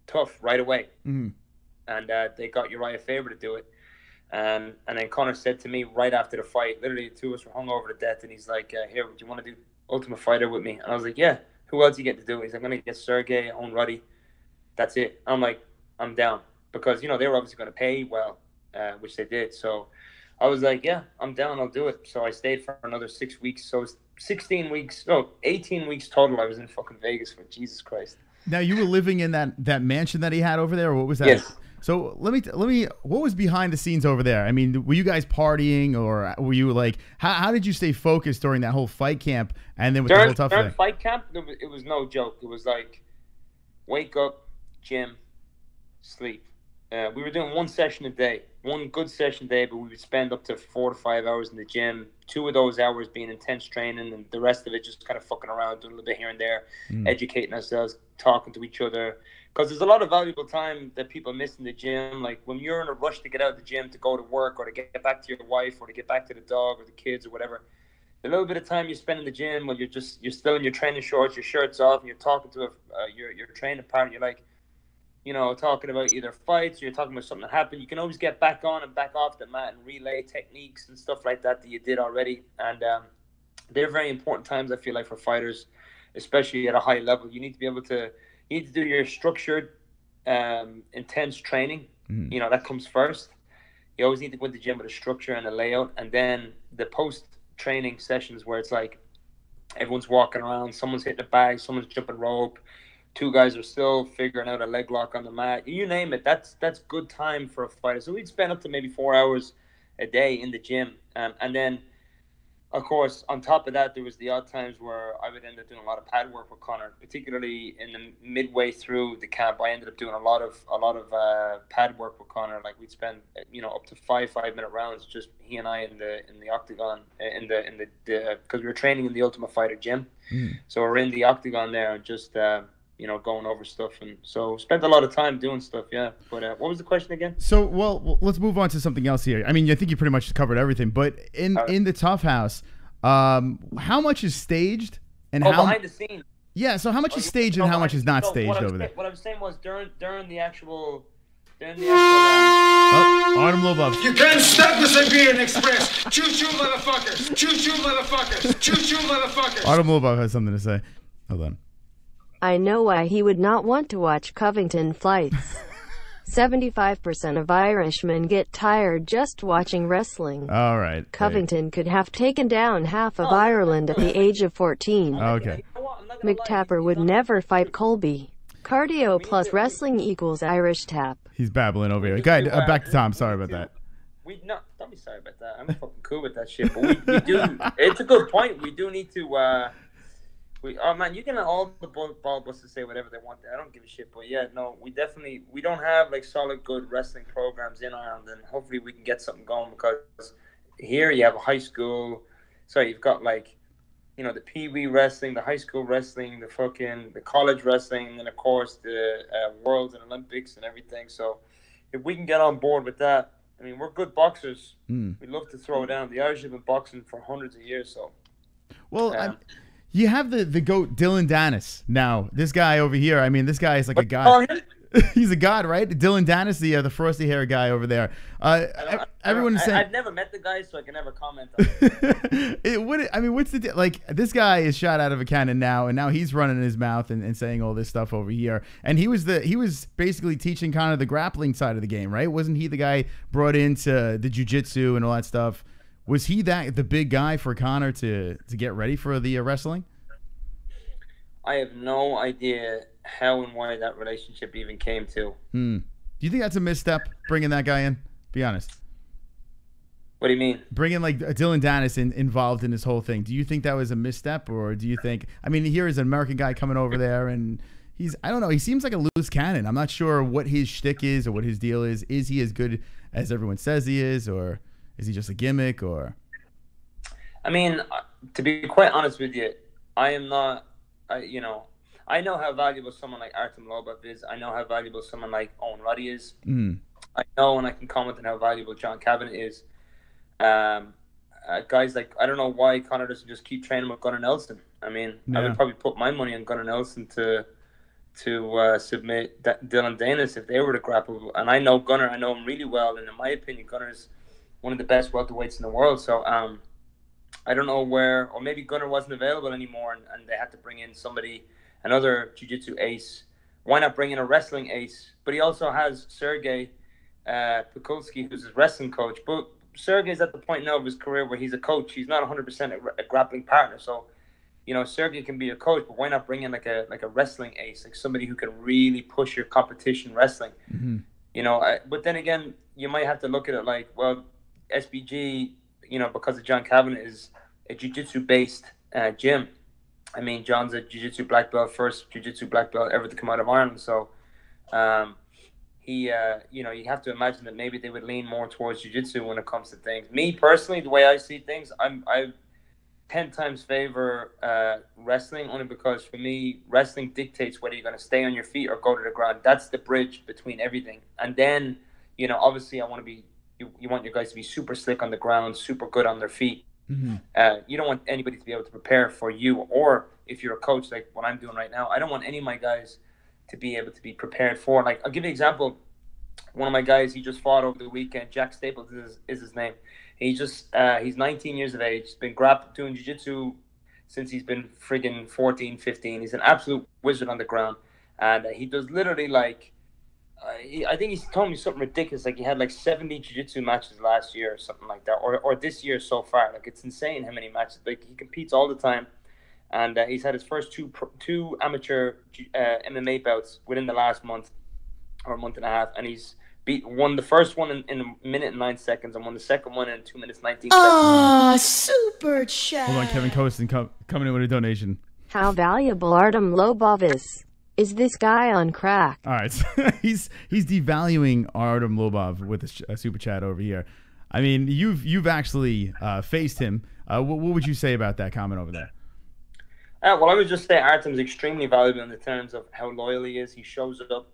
Tough right away. Mm-hmm. And they got Uriah Faber to do it. And then Conor said to me right after the fight, literally the two of us were hungover to death, and he's like, "Here, do you want to do Ultimate Fighter with me?" And I was like, "Yeah." Who else you get to do it? He's like, "I'm going to get Sergey, Owen Ruddy. That's it." I'm like, "I'm down." Because, they were obviously going to pay well, which they did. So I was like, "Yeah, I'm down. I'll do it." So I stayed for another 6 weeks. So it was 16 weeks, no, 18 weeks total. I was in fucking Vegas for, Jesus Christ. Now, you were living in that mansion that he had over there, or what was that? Yes. So let me. What was behind the scenes over there? I mean, were you guys partying, or were you like? How did you stay focused during that whole fight camp, and then with the whole tough during thing? fight camp, it was no joke. It was like, wake up, gym, sleep. We were doing one session a day, one good session a day, but we would spend up to 4 to 5 hours in the gym. 2 of those hours being intense training, and the rest of it just kind of fucking around, doing a little bit here and there, educating ourselves, talking to each other. Because there's a lot of valuable time that people miss in the gym. Like when you're in a rush to get out of the gym to go to work or to get back to your wife or to get back to the dog or the kids or whatever, the little bit of time you spend in the gym when you're still in your training shorts, your shirt's off, and you're talking to your training partner, you're like, you know, talking about either fights or you're talking about something that happened. You can always get back on and back off the mat and relay techniques and stuff like that you did already. And they're very important times, I feel like, for fighters, especially at a high level. You need to be able to, you need to do your structured, intense training. You know, that comes first. You always need to go to the gym with a structure and a layout. And then the post-training sessions where it's like everyone's walking around, someone's hitting a bag, someone's jumping rope, 2 guys are still figuring out a leg lock on the mat. You name it. That's good time for a fighter. So we'd spend up to maybe 4 hours a day in the gym. And then, of course, on top of that, there was the odd times where I would end up doing a lot of pad work with Conor, particularly in the midway through the camp. I ended up doing a lot of pad work with Conor. Like we'd spend, you know, up to 5-minute rounds, just he and I in the octagon, because we were training in the Ultimate Fighter gym. So we're in the octagon there and just, you know, going over stuff, and so spent a lot of time doing stuff. Yeah, but what was the question again? So, well, let's move on to something else here. I mean, I think you pretty much covered everything. But in the Tough House, how much is staged and how behind the scenes? Yeah. So how much is staged and how much is not staged over there? What I was saying was during the actual. Artem Lobov. You can't stop the Siberian Express. Choo-choo, motherfuckers. Choo-choo, motherfuckers. Choo-choo, motherfuckers. Artem Lobov has something to say. Hold on. I know why he would not want to watch Covington flights. 75% of Irishmen get tired just watching wrestling. All right. Covington could have taken down half of Ireland at the age of 14. Okay. McTapper would never fight Colby. Cardio plus wrestling equals Irish tap. He's babbling over here. Go ahead. Back to Tom. Sorry about that. Don't be sorry about that. I'm fucking cool with that shit. But we do. It's a good point. We do need to. Oh man, you can let all the ball busters say whatever they want. I don't give a shit. But yeah, no, we don't have like solid good wrestling programs in Ireland, and hopefully we can get something going, because here you have a high school. So you've got like, you know, the pee-wee wrestling, the high school wrestling, the college wrestling, and of course the Worlds and Olympics and everything. So if we can get on board with that, I mean, we're good boxers. We love to throw down. The Irish have been boxing for hundreds of years. So, well, you have the GOAT Dylan Dennis. Now, this guy over here, I mean, this guy is like a god. He's a god, right? Dylan Dennis, the frosty hair guy over there. Everyone is saying I've never met the guy, so I can never comment on it. What's the like? This guy is shot out of a cannon now, and now he's running his mouth and saying all this stuff over here. And he was basically teaching kind of the grappling side of the game, right? Wasn't he the guy brought into the jiu-jitsu and all that stuff? Was he the big guy for Conor to get ready for the wrestling? I have no idea how and why that relationship even came to. Do you think that's a misstep, bringing that guy in? Be honest. What do you mean? Bringing like Dylan Dennis involved in this whole thing. Do you think that was a misstep, or do you think? I mean, here is an American guy coming over there, and I don't know. He seems like a loose cannon. I'm not sure what his shtick is or what his deal is. Is he as good as everyone says he is, or is he just a gimmick? Or, I mean, to be quite honest with you, I am not. I know how valuable someone like Artem Lobov is. I know how valuable someone like Owen Roddy is. I know, and I can comment on how valuable John Cabinet is. Guys like, I don't know why Conor doesn't just keep training with Gunnar Nelson. I mean, I would probably put my money on Gunnar Nelson to submit Dylan Dennis if they were to grapple. And I know Gunnar. I know him really well, and in my opinion, Gunnar is one of the best welterweights in the world. So I don't know where, or maybe Gunnar wasn't available anymore, and they had to bring in another jiu-jitsu ace. Why not bring in a wrestling ace? But he also has Sergey Pukulski, who's his wrestling coach. But Sergey's at the point now of his career where he's a coach. He's not 100% a grappling partner. So you know, Sergey can be your coach, but why not bring in like a wrestling ace, like somebody who can really push your competition wrestling? You know, but then again, you might have to look at it like, well, SBG, you know, because of John Kavanagh, is a jiu-jitsu based gym. I mean, John's a jiu-jitsu black belt, first jiu-jitsu black belt ever to come out of Ireland. So you know, you have to imagine that maybe they would lean more towards jiu-jitsu when it comes to things. Me personally, the way I see things, I 10 times favor wrestling, only because for me, wrestling dictates whether you're going to stay on your feet or go to the ground. That's the bridge between everything. And then, you know, obviously I want to be, you want your guys to be super slick on the ground, super good on their feet. You don't want anybody to be able to prepare for you, or if you're a coach like what I'm doing right now, I don't want any of my guys to be able to be prepared for. Like, I'll give you an example. One of my guys, he just fought over the weekend. Jack Staples is his name. He's 19 years of age. He's been doing jiu-jitsu since he's been friggin' 14, 15. He's an absolute wizard on the ground, and he does literally like. I think he's told me something ridiculous. Like he had like 70 jiu-jitsu matches last year or something like that, or this year so far. Like it's insane how many matches. Like he competes all the time, and he's had his first two amateur MMA bouts within the last month or a month and a half, and he's won the first one in a minute and 9 seconds, and won the second one in 2 minutes 19 seconds. Ah, super chat. Hold on, Kevin Costin coming in with a donation. How valuable Artem Lobov is. Is this guy on crack? All right, he's devaluing Artem Lobov with a super chat over here. I mean, you've actually faced him. What would you say about that comment over there? Well, I would just say Artem's extremely valuable in the terms of how loyal he is. He shows up.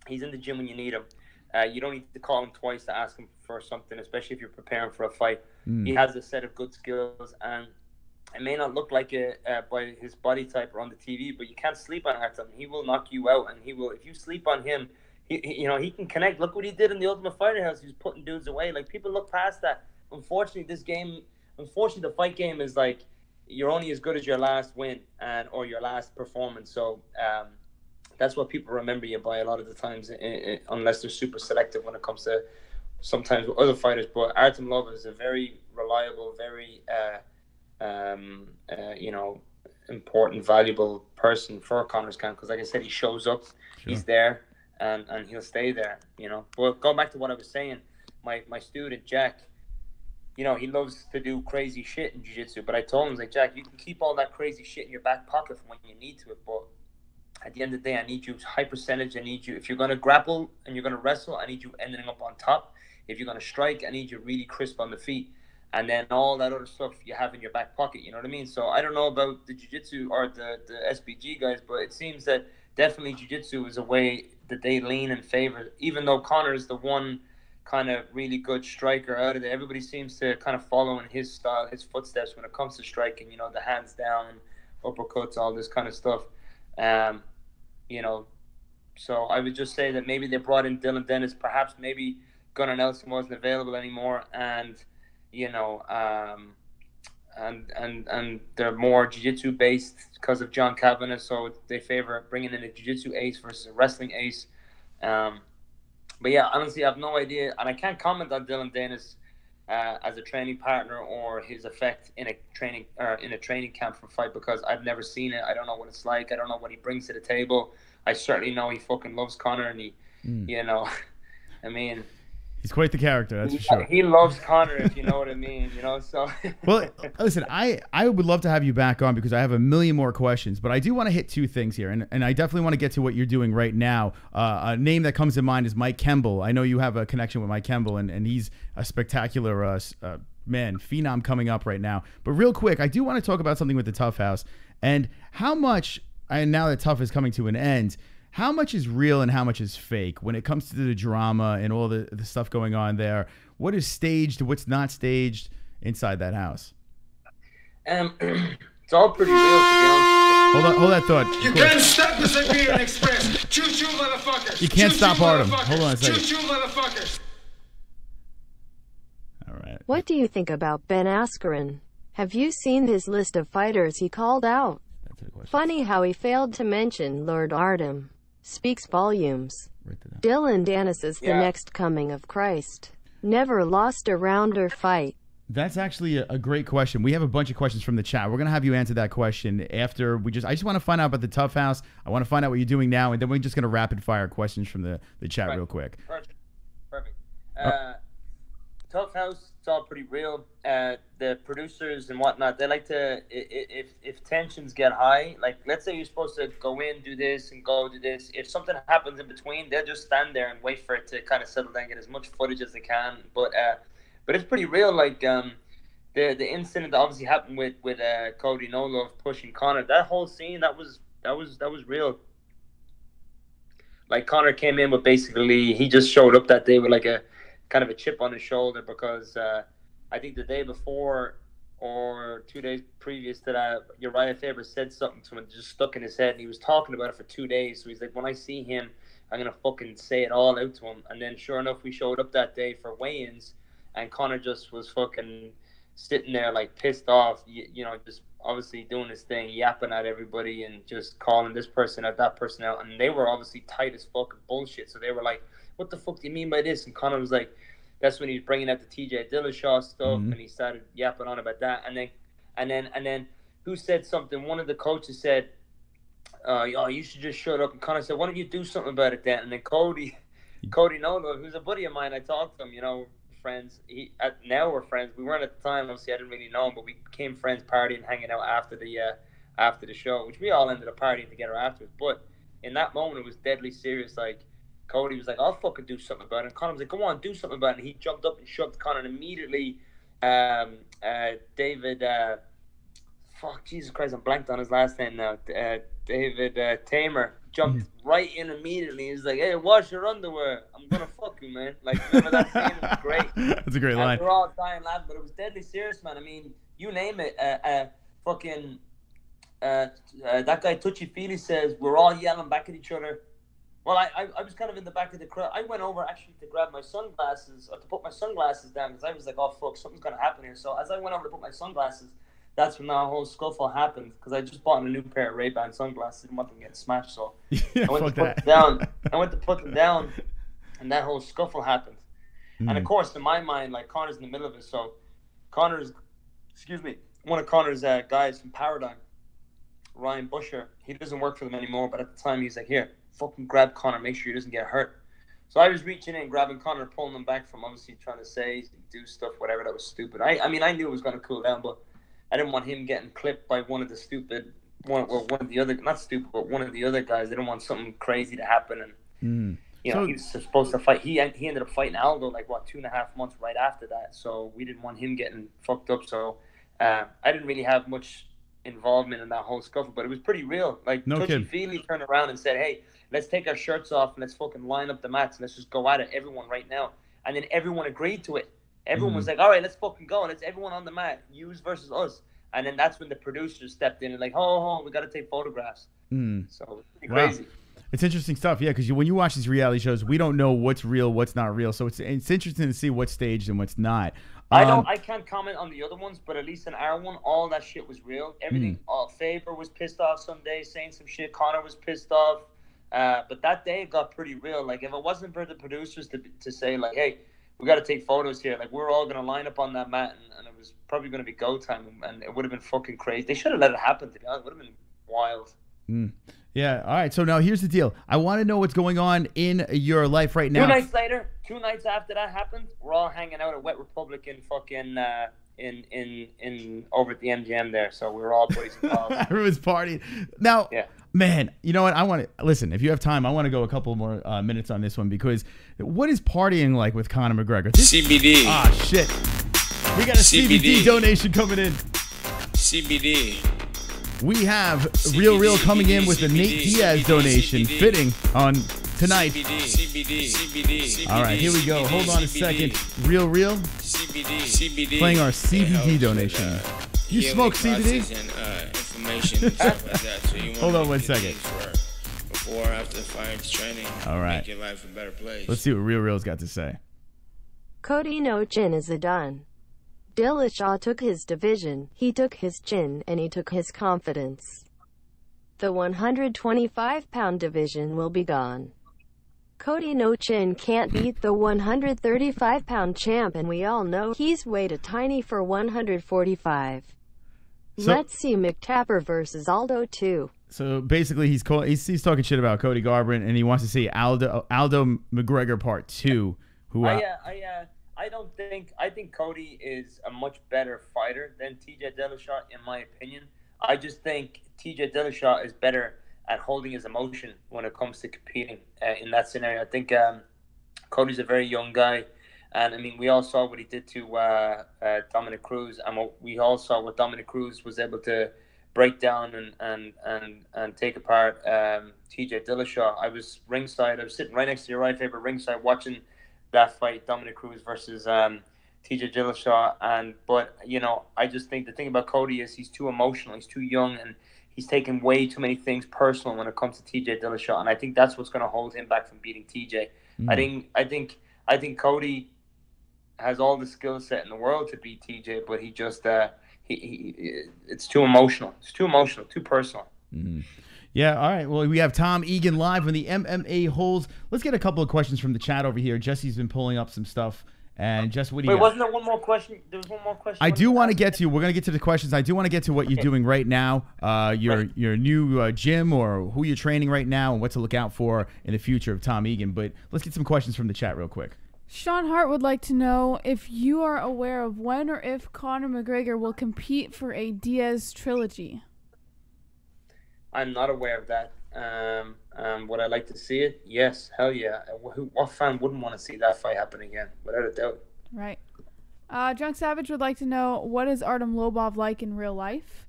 He's in the gym when you need him. You don't need to call him twice to ask him for something, especially if you're preparing for a fight. He has a set of good skills, and it may not look like it by his body type or on the TV, but you can't sleep on Artem. He will knock you out, and he will. If you sleep on him, he can connect. Look what he did in the Ultimate Fighter House. He was putting dudes away. Like, people look past that. Unfortunately, the fight game is like you're only as good as your last win or your last performance. So that's what people remember you by a lot of the times, unless they're super selective when it comes to sometimes with other fighters. But Artem Lobov is a very reliable, very important, valuable person for Conor's camp, because like I said, he shows up, he's there, and he'll stay there, you know. But going back to what I was saying, my student Jack, you know, he loves to do crazy shit in jiu-jitsu, but I told him, like, Jack, you can keep all that crazy shit in your back pocket for when you need to it, but at the end of the day, I need you high percentage. I need you, if you're going to grapple and you're going to wrestle, I need you ending up on top. If you're going to strike, I need you really crisp on the feet. And then all that other stuff you have in your back pocket, you know what I mean? So I don't know about the jiu-jitsu or the SBG guys, but it seems that definitely jiu-jitsu is a way that they lean in favor. Even though Conor is the one kind of really good striker out of there, everybody seems to kind of follow in his style, his footsteps when it comes to striking, you know, the hands down, uppercuts, all this kind of stuff. You know, so I would just say that maybe they brought in Dylan Dennis, perhaps maybe Gunnar Nelson wasn't available anymore, and you know, and they're more jiu-jitsu based because of John Kavanagh, so they favor bringing in a jiu-jitsu ace versus a wrestling ace. But yeah, honestly, I have no idea, and I can't comment on Dylan Dennis as a training partner or his effect in a training camp for fight, because I've never seen it. I don't know what it's like. I don't know what he brings to the table. I certainly know he fucking loves Conor, and he, you know, I mean, he's quite the character, that's for sure. He loves Conor, if you know what I mean, you know, so. Well, listen, I would love to have you back on because I have a million more questions, but I do want to hit two things here, and I definitely want to get to what you're doing right now. A name that comes to mind is Mike Kemble. I know you have a connection with Mike Kemble, and he's a spectacular man, phenom coming up right now. But real quick, I do want to talk about something with the Tough House, and how much, and now that Tough is coming to an end, how much is real and how much is fake when it comes to the drama and all the stuff going on there? What is staged? What's not staged inside that house? It's all pretty real, to be honest. Hold that thought. You can't stop the Siberian Express. Choo-choo, motherfuckers. You can't stop Artem. Motherfuckers. Hold on a second. Choo-choo, motherfuckers. All right. What do you think about Ben Askren? Have you seen his list of fighters he called out? That's a good question. Funny how he failed to mention Lord Artem. Speaks volumes. Dylan Dennis is the next coming of Christ. Never lost a round or fight. That's actually a great question. We have a bunch of questions from the chat. We're going to have you answer that question after I just want to find out about the Tough House. I want to find out what you're doing now, and then we're just going to rapid fire questions from the chat real quick. Perfect. Tough House, it's all pretty real. The producers and whatnot, they like to, if tensions get high, like let's say you're supposed to go in, do this, and go do this. If something happens in between, they'll just stand there and wait for it to kind of settle down, get as much footage as they can. But it's pretty real. Like the incident that obviously happened with Cody Nolov pushing Conor, that whole scene, that was real. Like Conor came in with basically, he just showed up that day with like a kind of a chip on his shoulder because I think the day before or 2 days previous to that, Uriah Faber said something to him, just stuck in his head, and he was talking about it for 2 days. So he's like, when I see him, I'm gonna fucking say it all out to him. And then sure enough, we showed up that day for weigh-ins, and Conor just was fucking sitting there like pissed off, you know, just obviously doing his thing, yapping at everybody and just calling this person out, that person out. And they were obviously tight as fucking bullshit. So they were like, what the fuck do you mean by this? And Conor was like, that's when he was bringing out the TJ Dillashaw stuff, and he started yapping on about that. And then who said something? One of the coaches said, "Oh, you should just shut up." And Conor said, "Why don't you do something about it then?" And then Cody Nolov, who's a buddy of mine, I talked to him, you know, friends. Now we're friends. We weren't at the time, obviously. I didn't really know him, but we became friends, partying, hanging out after the show, which we all ended up partying together afterwards. But in that moment, it was deadly serious. Like, Cody was like, I'll fucking do something about it. And Conor was like, come on, do something about it. And he jumped up and shoved Conor, and immediately David, Jesus Christ, I'm blanked on his last name now. David Tamer jumped right in immediately. He's like, hey, wash your underwear. I'm going to fuck you, man. Like, remember that scene? It was great. That's a great line. We're all dying laughing, but it was deadly serious, man. I mean, you name it. Fucking that guy Touchy Feely says, we're all yelling back at each other. Well, I was kind of in the back of the crowd. I went over actually to grab my sunglasses, or to put my sunglasses down, because I was like, oh, fuck, something's going to happen here. So as I went over to put my sunglasses, that's when that whole scuffle happened, because I just bought a new pair of Ray-Ban sunglasses. I didn't want them to get smashed, so I went to put them down. I went to put them down, and that whole scuffle happened. And, of course, in my mind, like, Conor's in the middle of it. So Conor's, one of Conor's guys from Paradigm, Ryan Busher, he doesn't work for them anymore, but at the time, he's like, here, fucking grab Conor, make sure he doesn't get hurt. So I was reaching in, grabbing Conor, pulling him back from obviously trying to say, do stuff, whatever, that was stupid. I mean, I knew it was going to cool down, but I didn't want him getting clipped by one of the other guys. I didn't want something crazy to happen. And, you know, he was supposed to fight. He ended up fighting Aldo, like, 2.5 months right after that. So we didn't want him getting fucked up. So I didn't really have much involvement in that whole scuffle, but it was pretty real. Like, Touchy Feely turned around and said, hey, let's take our shirts off and let's fucking line up the mats and let's just go at it, everyone, right now. And then everyone agreed to it. Everyone was like, all right, let's fucking go. Let's everyone on the mat, yous versus us. And then that's when the producers stepped in and like, oh, we got to take photographs. So it's pretty crazy. It's interesting stuff, yeah, because when you watch these reality shows, we don't know what's real, what's not real. So it's interesting to see what's staged and what's not. I can't comment on the other ones, but at least in our one, all that shit was real. Everything, Faber was pissed off some days, saying some shit. Conor was pissed off. But that day it got pretty real. Like, if it wasn't for the producers to say, like, hey, we got to take photos here. Like, we're all going to line up on that mat, and it was probably going to be go time, and it would have been fucking crazy. They should have let it happen, to be honest. It would have been wild. Yeah, all right. So now here's the deal. I want to know what's going on in your life right now. 2 nights later, 2 nights after that happened, we're all hanging out at Wet Republic in fucking in over at the MGM there. So we were all buddies and pals. Everyone's partying. Now, man, you know what? I want to listen. If you have time, I want to go a couple more minutes on this one, because what is partying like with Conor McGregor? CBD. Ah, shit. We got a CBD donation coming in. CBD. We have Real coming in with the Nate Diaz donation, fitting on tonight. All right, here we go. Hold on a second. Real. Playing our CBD donation. You smoke CBD? Hold on 1 second. Before or after fight training. All right. Make your life a better place. Let's see what Real's got to say. Cody no chin is a done. Dillashaw took his division, he took his chin, and he took his confidence. The 125-pound division will be gone. Cody No Chin can't beat the 135-pound champ, and we all know he's way too tiny for 145. Let's see McTapper versus Aldo 2. So basically, he's talking shit about Cody Garbrandt, and he wants to see Aldo McGregor Part 2. I think Cody is a much better fighter than TJ Dillashaw, in my opinion. I just think TJ Dillashaw is better at holding his emotion when it comes to competing in that scenario. I think Cody's a very young guy, and I mean, we all saw what he did to Dominic Cruz, and we all saw what Dominic Cruz was able to break down and take apart TJ Dillashaw. I was ringside. I was sitting right next to your right favorite ringside watching that fight, Dominic Cruz versus TJ Dillashaw. But you know, I just think the thing about Cody is he's too emotional. He's too young, and he's taking way too many things personal when it comes to TJ Dillashaw. And I think that's what's going to hold him back from beating TJ. I think Cody has all the skill set in the world to beat TJ, but he just it's too emotional. It's too emotional, too personal. Mm-hmm. Yeah, all right. Well, we have Tom Egan live on the MMA-Holes. Let's get a couple of questions from the chat over here. Jesse's been pulling up some stuff. And Jess, what do you got? Wasn't there one more question? There was one more question. I do want to get to, we're going to get to the questions. I do want to get to what you're doing right now, your new gym, or who you're training right now, and what to look out for in the future of Tom Egan. But let's get some questions from the chat real quick. Sean Hart would like to know if you are aware of when or if Conor McGregor will compete for a DIAZ trilogy. I'm not aware of that. Would I like to see it? Yes, hell yeah. What fan wouldn't want to see that fight happen again, without a doubt? Right. Drunk Savage would like to know, what is Artem Lobov like in real life?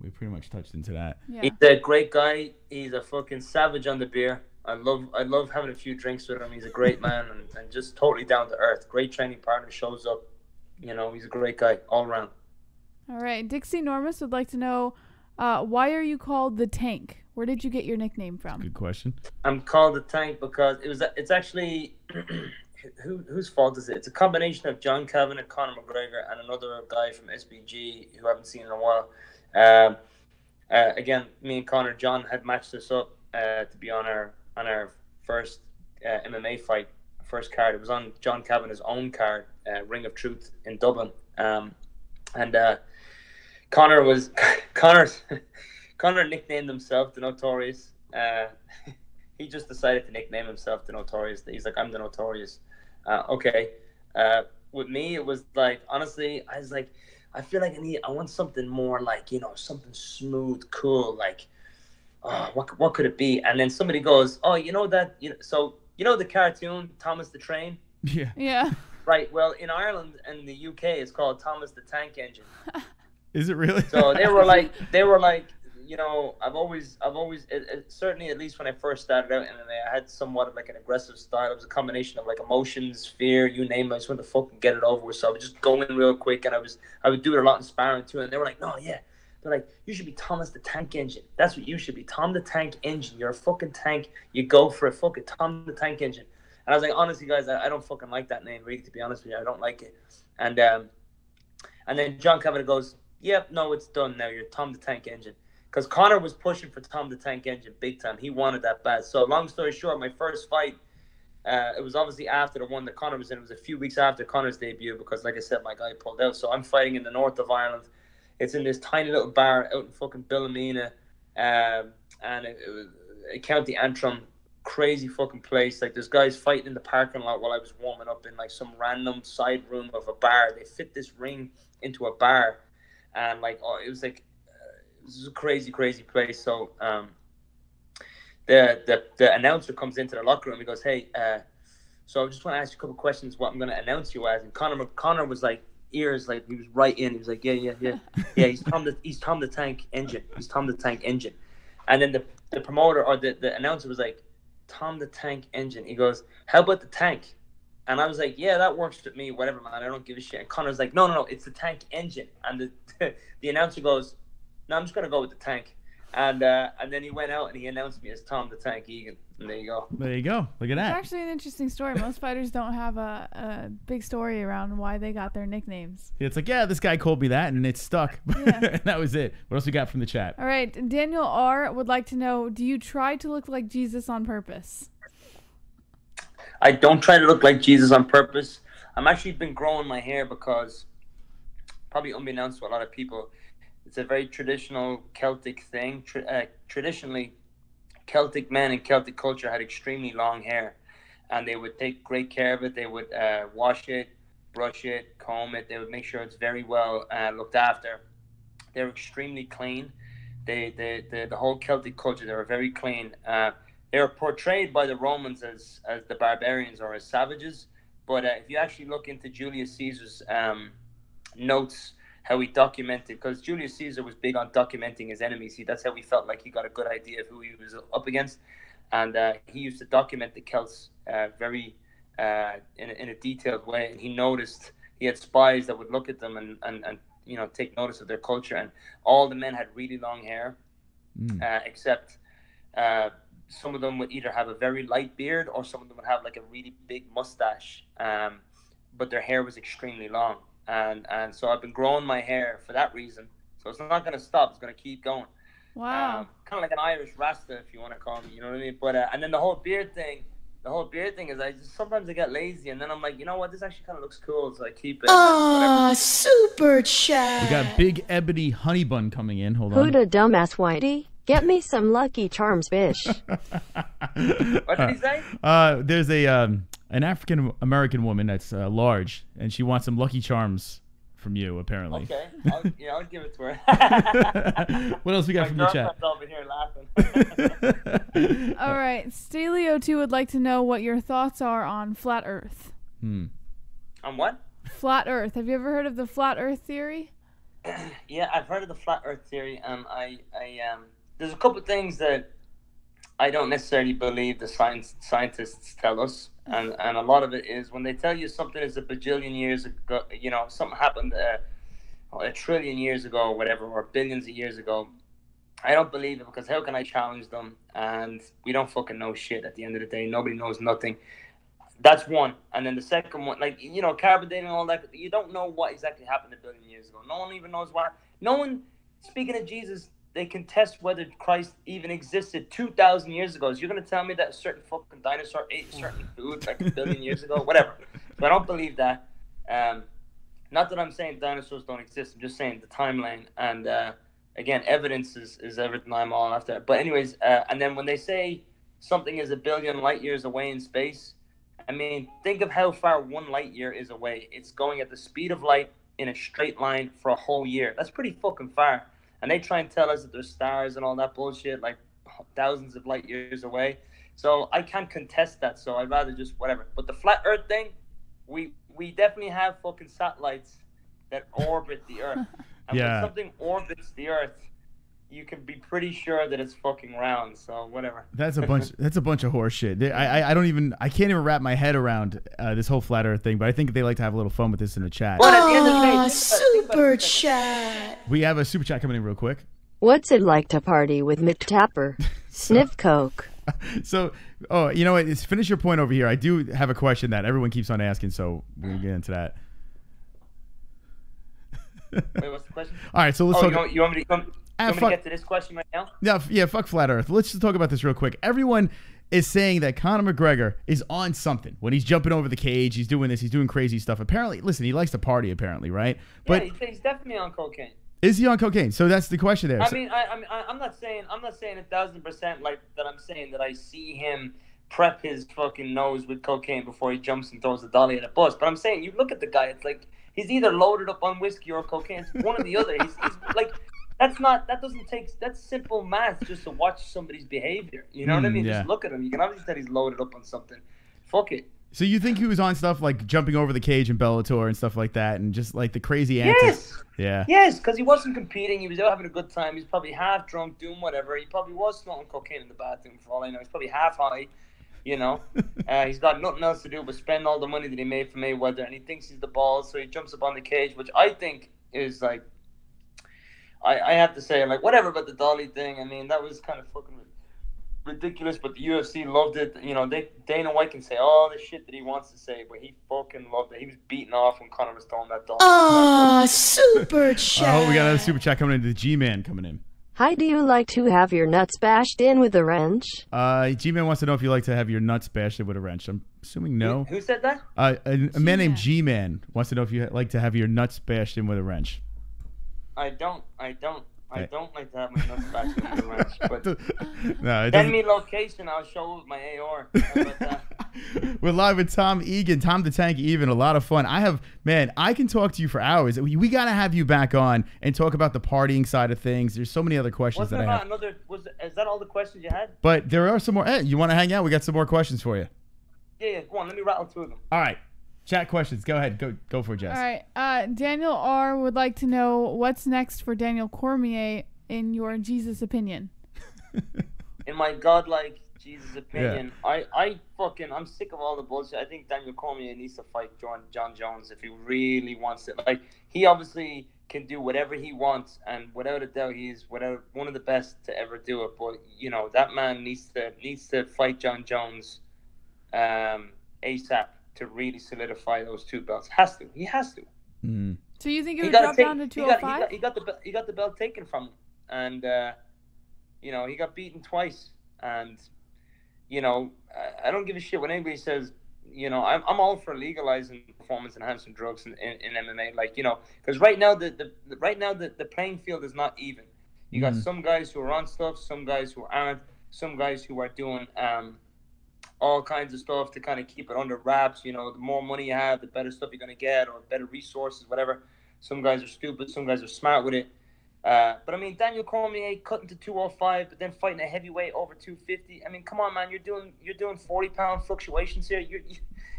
We pretty much touched into that. Yeah. He's a great guy. He's a fucking savage on the beer. I love having a few drinks with him. He's a great man and just totally down to earth. Great training partner, shows up. You know, he's a great guy all around. All right. Dixie Normus would like to know, why are you called the Tank? Where did you get your nickname from? Good question. I'm called the Tank because it's actually whose fault is it? It's a combination of John Cavan and Conor McGregor and another guy from SBG who I haven't seen in a while. Again, me and Conor, John had matched us up to be on our first MMA fight, first card. It was on John Cavanagh's own card, Ring of Truth in Dublin, and Conor nicknamed himself the Notorious. He just decided to nickname himself the Notorious. He's like, I'm the Notorious. Okay. With me, it was like, honestly, I was like, I feel like I want something more like, you know, something smooth, cool, like, oh, what could it be? And then somebody goes, oh, you know that, so you know the cartoon Thomas the Train? Yeah. Yeah. Right. Well, in Ireland and the UK, it's called Thomas the Tank Engine. Is it really? So they were like, you know, I've always, certainly at least when I first started out in MMA, I had somewhat of like an aggressive style. It was a combination of like emotions, fear, you name it. I just wanted to fucking get it over with. So I would just go in real quick, and I would do it a lot in sparring too. And they were like, no, yeah. They're like, you should be Thomas the Tank Engine. That's what you should be. Tom the Tank Engine. You're a fucking tank. You go for it. Fuck it. Tom the Tank Engine. And I was like, honestly, guys, I don't fucking like that name, really, to be honest with you. I don't like it. And then John Kavanagh goes, yep, no, it's done now. You're Tom the Tank Engine. Because Conor was pushing for Tom the Tank Engine big time. He wanted that bad. So long story short, my first fight, it was obviously after the one that Conor was in. It was a few weeks after Conor's debut because, like I said, my guy pulled out. So I'm fighting in the north of Ireland. It's in this tiny little bar out in fucking Billamina, and it was County Antrim, crazy fucking place. Like, there's guys fighting in the parking lot while I was warming up in like some random side room of a bar. They fit this ring into a bar, and like, oh, it was like, it was a crazy place. So the announcer comes into the locker room. He goes, hey, so I just want to ask you a couple questions. What I'm going to announce you as? And Conor was like, ears, like, he was right in. He was like, yeah. He's Tom the Tank Engine. He's Tom the Tank Engine. And then the promoter or the announcer was like, Tom the Tank Engine. He goes, how about the tank? And I was like, yeah, that works with me. Whatever, man. I don't give a shit. And Conor's like, no, it's the Tank Engine. And the announcer goes, no, I'm just gonna go with the tank. And then he went out and he announced me as Tom the Tank Egan. And there you go. There you go. Look at that. It's actually an interesting story. Most fighters don't have a big story around why they got their nicknames. It's like, yeah, this guy called me that, and it stuck. Yeah. That was it. What else we got from the chat? All right. Daniel R. would like to know, do you try to look like Jesus on purpose? I don't try to look like Jesus on purpose. I'm actually been growing my hair because, probably unbeknownst to a lot of people, it's a very traditional Celtic thing. Traditionally, Celtic men and Celtic culture had extremely long hair, and they would take great care of it. They would wash it, brush it, comb it. They would make sure it's very well looked after. They're extremely clean. The whole Celtic culture, they were very clean. They were portrayed by the Romans as the barbarians or as savages. But if you actually look into Julius Caesar's notes, how he documented, because Julius Caesar was big on documenting his enemies. That's how he felt like he got a good idea of who he was up against. And he used to document the Celts very in a detailed way. And he noticed he had spies that would look at them and you know, take notice of their culture. And all the men had really long hair, except some of them would either have a very light beard or some of them would have like a really big mustache. But their hair was extremely long. And so I've been growing my hair for that reason. So it's not going to stop. It's going to keep going. Wow. Kind of like an Irish Rasta, if you want to call me. You know what I mean? But and then the whole beard thing is I just sometimes I get lazy, and then I'm like, you know what? This actually kind of looks cool, so I keep it. Ah, super chat. We got Big Ebony Honey Bun coming in. Hold on. Who the dumbass whitey? Get me some Lucky Charms, bish. What did he say? There's an African American woman that's large, and she wants some Lucky Charms from you, apparently. Okay, I'll give it to her. What else we got from the chat? Over here laughing. All right. Staley02 would like to know what your thoughts are on flat Earth. On what? Flat Earth. Have you ever heard of the flat Earth theory? Yeah, I've heard of the flat Earth theory, and I there's a couple of things that I don't necessarily believe the scientists tell us, and a lot of it is when they tell you something is a bajillion years ago, you know, something happened a trillion years ago or whatever, or billions of years ago. I don't believe it, because how can I challenge them? And we don't fucking know shit at the end of the day. Nobody knows nothing. That's one. And then the second one, like, you know, carbon dating and all that, you don't know what exactly happened a billion years ago. No one even knows why. No one, speaking of Jesus, they can test whether Christ even existed 2,000 years ago. So you're going to tell me that a certain fucking dinosaur ate certain food like a billion years ago? Whatever. So I don't believe that. Not that I'm saying dinosaurs don't exist. I'm just saying the timeline. And again, evidence is everything I'm all after. But anyways, and then when they say something is a billion light years away in space, I mean, think of how far 1 light year is away. It's going at the speed of light in a straight line for a whole year. That's pretty fucking far. And they try and tell us that there's stars and all that bullshit, like thousands of light years away. So I can't contest that. So I'd rather just whatever. But the flat Earth thing, we definitely have fucking satellites that orbit the Earth. And when something orbits the Earth, you can be pretty sure that it's fucking round. So whatever. That's a bunch of horse shit. I can't even wrap my head around this whole flat Earth thing. But I think they like to have a little fun with this in the chat. But at the end of the day, super chat. We have a super chat coming in real quick. What's it like to party with Mick Tapper? Sniff coke. So, you know what? Finish your point over here. I do have a question that everyone keeps on asking, so we'll get into that. Wait, what's the question? All right, so let's talk. You want me to get to this question right now? Yeah, fuck flat Earth. Let's just talk about this real quick. Everyone is saying that Conor McGregor is on something when he's jumping over the cage. He's doing this. He's doing crazy stuff. Apparently, listen, he likes to party. Apparently, right? But yeah, he's definitely on cocaine. Is he on cocaine? So that's the question there. I mean, I'm not saying 1,000% like that. I'm saying that I see him prep his fucking nose with cocaine before he jumps and throws the dolly at a bus. But I'm saying, you look at the guy. It's like he's either loaded up on whiskey or cocaine. It's one or the other. He's like. That's simple math just to watch somebody's behavior. You know what I mean? Yeah. Just look at him. You can obviously tell he's loaded up on something. Fuck it. So you think he was on stuff like jumping over the cage in Bellator and stuff like that, and just like the crazy antics? Yes. Yeah. Yes, because he wasn't competing. He was out having a good time. He's probably half drunk, doing whatever. He probably was snorting cocaine in the bathroom for all I know. He's probably half high. You know, he's got nothing else to do but spend all the money that he made for Mayweather, and he thinks he's the balls, so he jumps up on the cage, which I think is like. I have to say, like, whatever about the dolly thing. I mean, that was kind of fucking ridiculous, but the UFC loved it. You know, Dana White can say all the shit that he wants to say, but he fucking loved it. He was beaten off when Conor was throwing that dolly. Super chat. Oh, we got another super chat coming in. The G-Man coming in. Hi, do you like to have your nuts bashed in with a wrench? G-Man wants to know if you like to have your nuts bashed in with a wrench. I'm assuming no. Who said that? A man named G-Man wants to know if you like to have your nuts bashed in with a wrench. I don't like to have my nuts bashed in with a wrench. But No, send me location, I'll show with my AR. How about that? We're live with Tom Egan, Tom the Tank Even. A lot of fun. I can talk to you for hours. We got to have you back on and talk about the partying side of things. There's so many other questions that I have. Is that all the questions you had? But there are some more. Hey, you want to hang out? We got some more questions for you. Yeah, go on. Let me rattle two of them. All right. Chat questions. Go ahead. Go for it, Jess. All right. Daniel R. would like to know what's next for Daniel Cormier in your Jesus opinion. In my godlike Jesus opinion, I'm sick of all the bullshit. I think Daniel Cormier needs to fight John Jones if he really wants it. Like, he obviously can do whatever he wants, and without a doubt, he's one of the best to ever do it. But that man needs to fight John Jones ASAP to really solidify those two belts. He has to. Mm. So you think it would drop down to 205? He got the belt taken from him, and he got beaten twice. And I don't give a shit when anybody says, I'm all for legalizing performance enhancing drugs in MMA, because right now the playing field is not even. You got some guys who are on stuff, some guys who aren't, some guys who are doing all kinds of stuff to kind of keep it under wraps. The more money you have, the better stuff you're gonna get, or better resources, whatever. Some guys are stupid, some guys are smart with it. But I mean, Daniel Cormier cutting to 205, but then fighting a heavyweight over 250. I mean, come on, man, you're doing 40-pound fluctuations here.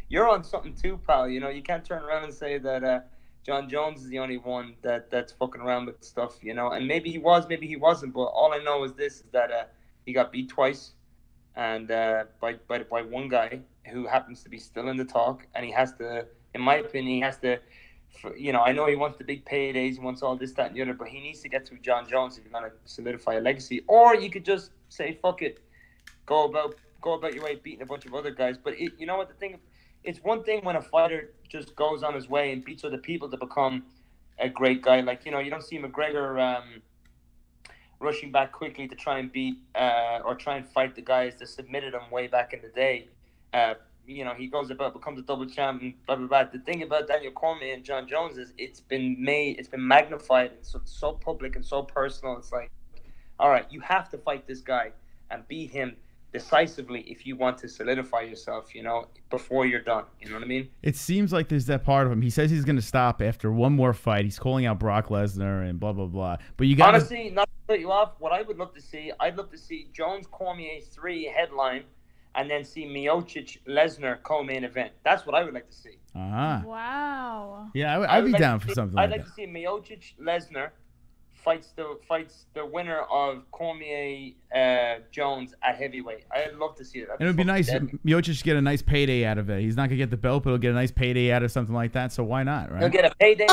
You're on something too, pal. You can't turn around and say that John Jones is the only one that's fucking around with stuff. And maybe he was, maybe he wasn't. But all I know is that he got beat twice, and by one guy who happens to be still in the talk, and he has to, in my opinion, I know he wants the big paydays, he wants all this, that, and the other, but he needs to get through John Jones if you're going to solidify a legacy. Or you could just say, fuck it, go about your way beating a bunch of other guys. But you know what, it's one thing when a fighter just goes on his way and beats other people to become a great guy. Like, you don't see McGregor rushing back quickly to try and beat or try and fight the guys that submitted him way back in the day. He goes about, becomes a double champ, and blah, blah, blah. The thing about Daniel Cormier and John Jones is it's been magnified, and so public and so personal. It's like, all right, you have to fight this guy and beat him decisively if you want to solidify yourself, before you're done. You know what I mean? It seems like there's that part of him. He says he's going to stop after one more fight. He's calling out Brock Lesnar and blah, blah, blah. But you got honestly, not to cut you off, what I would love to see, I'd love to see Jones Cormier 3 headline, and then see Miocic Lesnar co-main event. That's what I would like to see. Wow. Yeah, I'd be down for something like that. I'd like to see Miocic Lesnar fights the winner of Cormier Jones at heavyweight. I'd love to see that. And it would be nice. Miocic get a nice payday out of it. He's not gonna get the belt, but he'll get a nice payday out of something like that. So why not, right? He'll get a payday.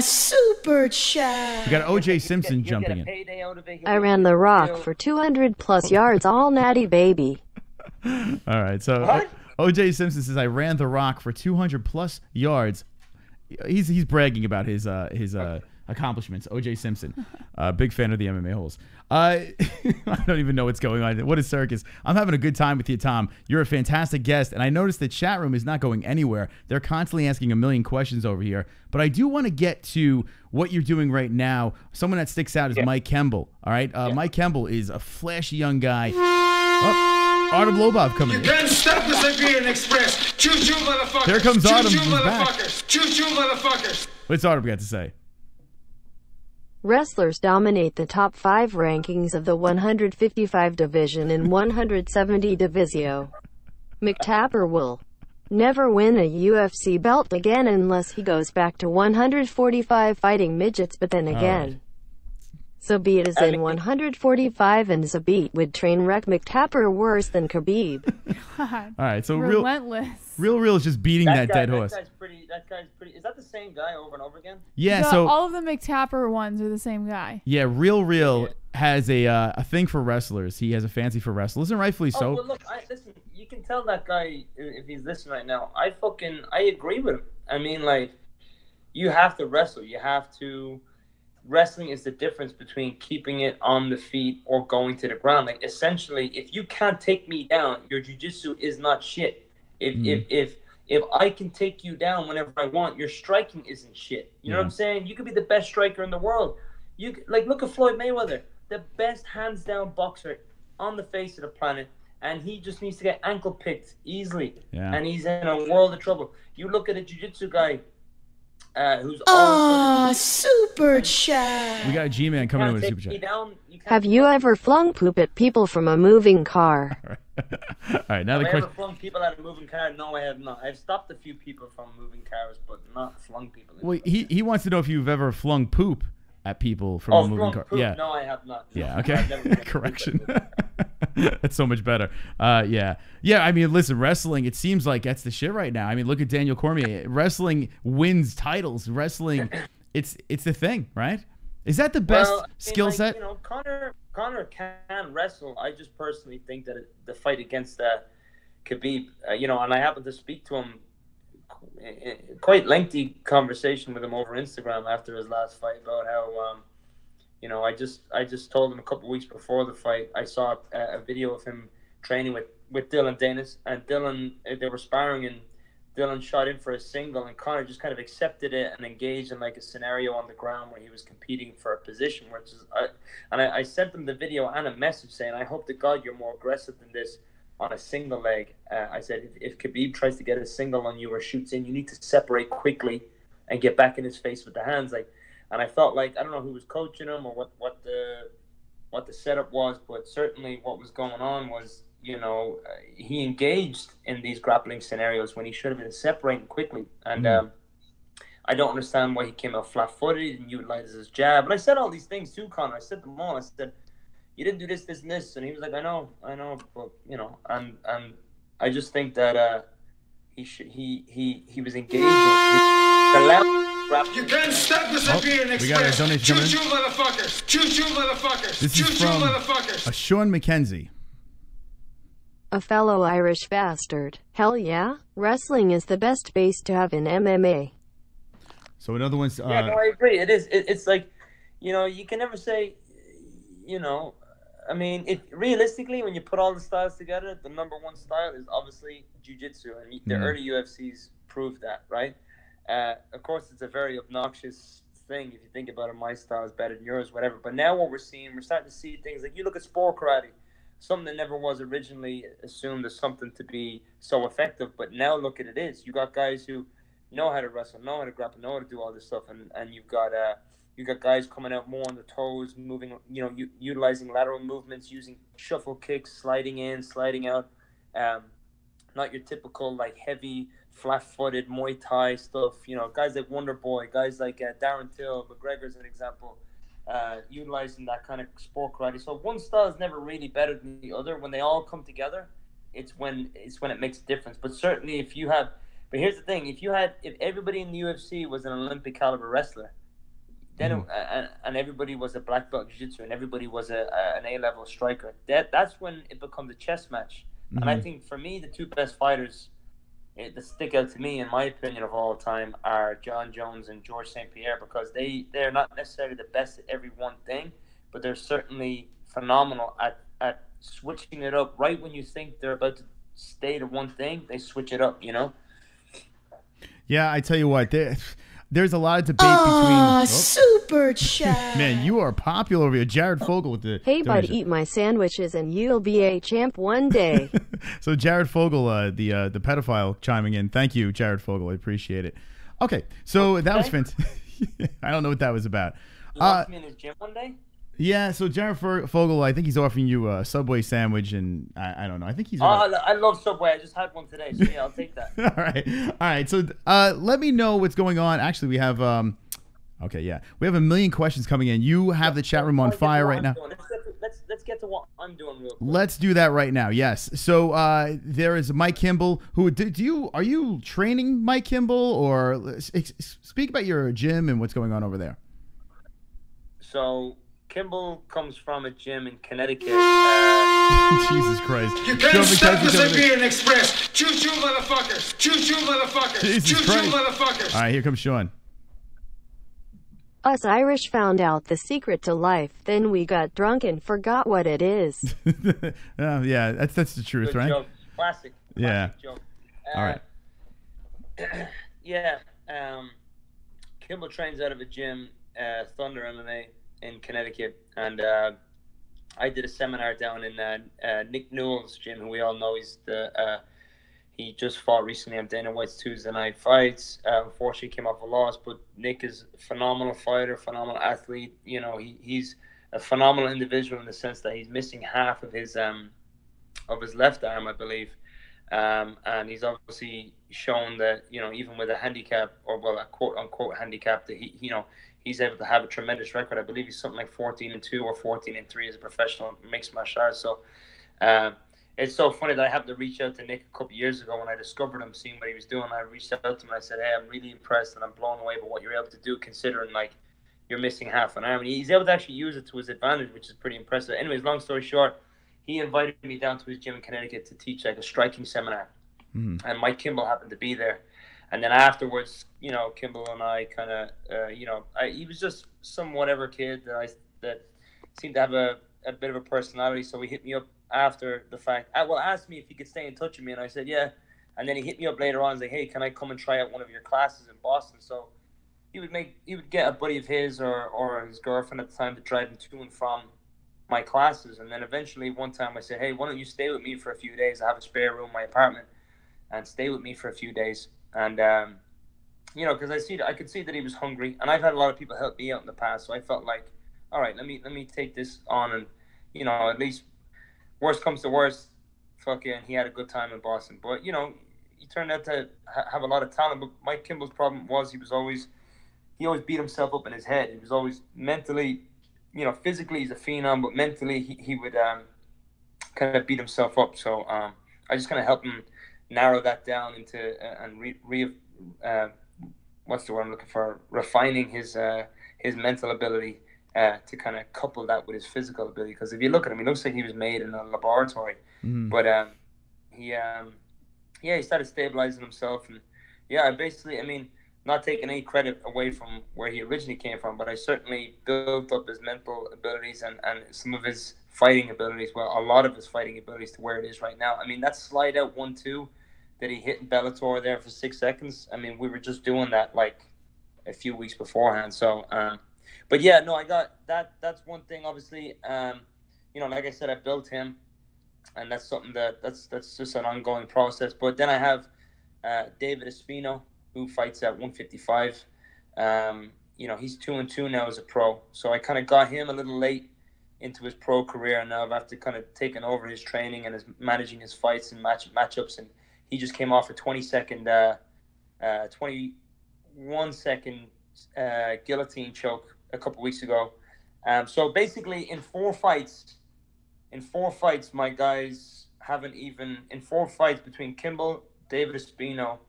Super chat. You got O.J. Simpson jumping in. I ran the rock for 200 plus yards, all natty baby. All right, so O.J. Simpson says I ran the rock for 200 plus yards. He's bragging about his accomplishments. O.J. Simpson, big fan of the MMA-Holes. I don't even know what's going on. What a circus! I'm having a good time with you, Tom. You're a fantastic guest, and I noticed the chat room is not going anywhere. They're constantly asking a million questions over here, but I do want to get to what you're doing right now. Someone that sticks out is Mike Kemble. All right, Mike Kemble is a flashy young guy. Artem Lobov coming in. You can't stop the Siberian Express. Choo-choo, motherfuckers. Here comes Artem. Choo-choo, motherfuckers. Choo-choo, motherfuckers. What's Artem got to say? Wrestlers dominate the top 5 rankings of the 155 division in 170 Divisio. McTapper will never win a UFC belt again unless he goes back to 145 fighting midgets, but then again. Zabit is in 145 and Zabit would train wreck McTapper worse than Khabib. God. All right, so relentless. Real is just beating that dead horse. That guy's pretty. Is that the same guy over and over again? Yeah, so all of the McTapper ones are the same guy. Yeah, Real has a thing for wrestlers. He has a fancy for wrestlers, and rightfully so. Well, look, listen, you can tell that guy if he's listening right now. I agree with him. I mean, like, you have to wrestle. You have to wrestling is the difference between keeping it on the feet or going to the ground. Like, essentially, if you can't take me down, your jiu-jitsu is not shit. If I can take you down whenever I want, your striking isn't shit. You know what I'm saying? You could be the best striker in the world. Look at Floyd Mayweather, the best hands down boxer on the face of the planet, and he just needs to get ankle picked easily, and he's in a world of trouble. You look at a jiu-jitsu guy who's super chat. We got a G-Man coming in with a super chat. Have you ever flung poop at people from a moving car? All right, now the question. Have I ever flung people out of a moving car? No, I have not. I've stopped a few people from moving cars, but not flung people. Well, he wants to know if you've ever flung poop at people from a moving car. Poop? Yeah. No, I have not. Yeah. Okay. Correction. That's so much better. Yeah. I mean, listen, wrestling. It seems like that's the shit right now. I mean, look at Daniel Cormier. Wrestling wins titles. Wrestling, it's the thing, right? Is that the best skill set? You know, Conor can wrestle. I just personally think that the fight against Khabib, you know, and I happened to speak to him, quite lengthy conversation with him over Instagram after his last fight about how, you know, I just told him a couple of weeks before the fight, I saw a video of him training with Dylan Danis, and Dylan, they were sparring, and Dylan shot in for a single, and Conor just kind of accepted it and engaged in like a scenario on the ground where he was competing for a position, which is, I sent him the video and a message saying, I hope to God you're more aggressive than this on a single leg. I said, if Khabib tries to get a single on you or shoots in, you need to separate quickly and get back in his face with the hands. Like, and I felt like, I don't know who was coaching him or what the setup was, but certainly what was going on was, you know, he engaged in these grappling scenarios when he should have been separating quickly. And I don't understand why he came out flat-footed and utilizes his jab. And I said all these things to Conor. I said them all. I said, you didn't do this, this, and this. And he was like, I know, but, you know, and I just think that he was engaging. You can't stop the Siberian Express. We got a donation coming in. Choo-choo, motherfuckers. Choo-choo, motherfuckers. This is Choo-choo, from motherfuckers. Sean McKenzie. A fellow Irish bastard. Hell yeah, wrestling is the base base to have in MMA. So another one's... yeah, no, I agree. It is. It's like, you know, you can never say, you know, I mean, realistically, when you put all the styles together, the number one style is obviously jiu-jitsu, and the early UFCs proved that, right? Of course, it's a very obnoxious thing if you think about it. My style is better than yours, whatever. But now what we're starting to see things like, you look at sport karate, something that never was originally assumed as something to be so effective, but now look at it is. You got guys who know how to wrestle, know how to grapple, know how to do all this stuff, and you've got guys coming out more on the toes, moving, you know, utilizing lateral movements, using shuffle kicks, sliding in, sliding out. Not your typical like heavy, flat-footed Muay Thai stuff. You know, guys like Wonder Boy, guys like Darren Till, McGregor's an example. Utilizing that kind of sport karate. So one style is never really better than the other. When they all come together, it's when it makes a difference. But certainly but here's the thing: if everybody in the UFC was an Olympic caliber wrestler, then and everybody was a black belt jiu-jitsu and everybody was an A-level striker, that's when it becomes a chess match. And I think for me, the two best fighters that stick out to me, in my opinion, of all time are John Jones and George St. Pierre, because they're not necessarily the best at every one thing, but they're certainly phenomenal at switching it up. Right when you think they're about to stay to one thing, they switch it up, you know? Yeah, I tell you what, there's a lot of debate between... super chat. Man, you are popular over here. Jared Fogle with the... Hey, bud, eat my sandwiches and you'll be a champ one day. So Jared Fogle, the pedophile, chiming in. Thank you, Jared Fogle. I appreciate it. Okay, so that was fantastic. I don't know what that was about. He wants me in his gym one day? Yeah, so Jared Fogle, I think he's offering you a Subway sandwich, and I don't know. I think he's... I love Subway. I just had one today, so yeah, I'll take that. All right. So let me know what's going on. Actually, we have... okay, yeah. We have a million questions coming in. You have the chat room on fire right now. Let's get to what I'm doing real quick. Let's do that right now, yes. So there is Mike Kimball, who... Are you training Mike Kimball, or... Speak about your gym and what's going on over there. So... Kimball comes from a gym in Connecticut. Jesus Christ. You can't stop the Siberian Express. Choo-choo, motherfuckers. Choo-choo, motherfuckers. Jesus Choo-choo, Christ. motherfuckers. All right, here comes Sean. Us Irish found out the secret to life, then we got drunk and forgot what it is. Yeah, that's the truth, Good right? joke. Classic Yeah. joke. All right. Yeah. Kimball trains out of a gym, Thunder MMA in Connecticut, and I did a seminar down in Nick Newell's gym, who we all know. He just fought recently on Dana White's Tuesday night fights. Unfortunately, came off a loss, but Nick is a phenomenal fighter, phenomenal athlete. You know, he's a phenomenal individual in the sense that he's missing half of his left arm, I believe. And he's obviously shown that, you know, even with a handicap, or well, a quote unquote handicap, that he's able to have a tremendous record. I believe he's something like 14-2 or 14-3 as a professional mixed martial artist. So it's so funny that I happened to reach out to Nick a couple of years ago when I discovered him, seeing what he was doing. I reached out to him and I said, hey, I'm really impressed and I'm blown away by what you're able to do, considering like you're missing half an arm. And he's able to actually use it to his advantage, which is pretty impressive. Anyways, long story short, he invited me down to his gym in Connecticut to teach like a striking seminar. And Mike Kimball happened to be there. And then afterwards, you know, Kimball and I kind of, he was just some whatever kid that seemed to have a bit of a personality. So he hit me up after the fact. Asked me if he could stay in touch with me, and I said yeah. And then he hit me up later on, saying, "Hey, can I come and try out one of your classes in Boston?" So he would get a buddy of his or his girlfriend at the time to drive him to and from my classes. And then eventually one time I said, "Hey, why don't you stay with me for a few days? I have a spare room in my apartment, and stay with me for a few days." And you know, because I could see that he was hungry, and I've had a lot of people help me out in the past, so I felt like, all right, let me take this on, and you know, at least worst comes to worst, fucking he had a good time in Boston. But you know, he turned out to have a lot of talent. But Mike Kimball's problem was he always beat himself up in his head. He was always mentally, you know, physically he's a phenom, but mentally he would kind of beat himself up. So I just kind of helped him narrow that down into what's the word I'm looking for? Refining his mental ability to kind of couple that with his physical ability. Because if you look at him, he looks like he was made in a laboratory. But he started stabilizing himself, and I mean, not taking any credit away from where he originally came from, but I certainly built up his mental abilities and some of his fighting abilities. Well, a lot of his fighting abilities to where it is right now. I mean, that slide out 1-2 that he hit in Bellator there for 6 seconds. I mean, we were just doing that like a few weeks beforehand. So, but yeah, no, I got that. That's one thing, obviously. You know, like I said, I built him, and that's something that's just an ongoing process. But then I have David Espino, who fights at 155. You know, he's 2-2 now as a pro. So I kind of got him a little late into his pro career, and now I've had to kind of taken over his training and managing his fights and matchups. And he just came off a 21-second guillotine choke a couple weeks ago. So basically, in four fights, my guys haven't even, in 4 fights between Kimball, David Espino,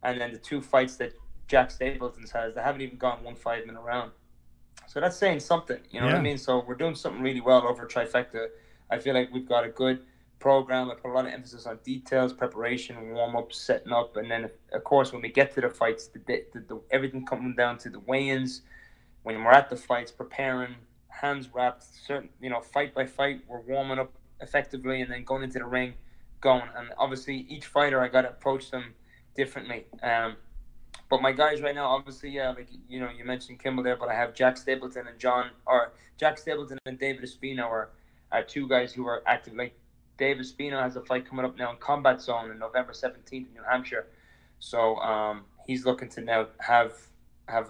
and then the 2 fights that Jack Stapleton has, they haven't even gone 1 5-minute round. So that's saying something, you know what I mean? So we're doing something really well over Trifecta. I feel like we've got a good program. I put a lot of emphasis on details, preparation, warm-up, setting up, and then, of course, when we get to the fights, everything coming down to the weigh-ins, when we're at the fights, preparing, hands wrapped, certain, you know, fight by fight, we're warming up effectively, and then going into the ring, going. And obviously, each fighter, I got to approach them differently. But my guys right now, obviously, like, you know, you mentioned Kimball there, but I have Jack Stapleton and David Espino are 2 guys who are active. Like, David Espino has a fight coming up now in Combat Zone on November 17th in New Hampshire. So he's looking to now have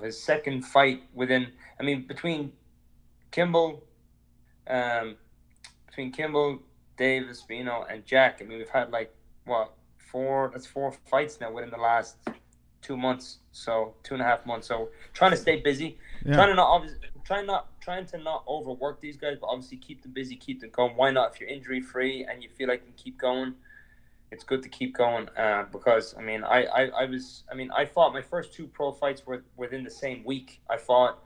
his second fight within, I mean, between Kimball, Dave Espino, and Jack, I mean, we've had like, what, 4 fights now within the last 2 months, so 2.5 months. So trying to stay busy, trying to not overwork these guys, but obviously keep them busy, keep them going. Why not? If you're injury free and you feel like you can keep going, it's good to keep going. Because I mean, I fought my first 2 pro fights were within the same week. I fought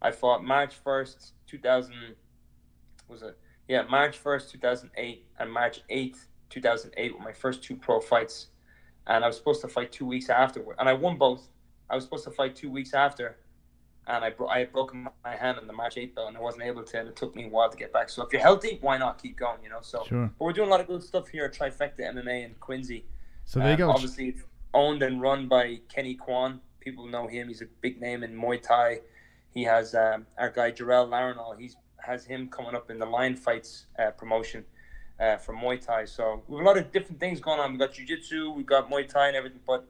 March 1st, 2008, and March 8th, 2008 were my first 2 pro fights. And I was supposed to fight 2 weeks afterward, and I won both. I was supposed to fight 2 weeks after, and I had broken my hand in the March 8th belt, and I wasn't able to, and it took me a while to get back. So if you're healthy, why not keep going? So. Sure. But we're doing a lot of good stuff here at Trifecta MMA in Quincy. So there you go. Obviously, it's owned and run by Kenny Kwan. People know him. He's a big name in Muay Thai. He has our guy Jarrell Larinal. He has him coming up in the Lion Fights promotion for Muay Thai. So we have a lot of different things going on. We got Jiu-Jitsu, we got Muay Thai and everything. But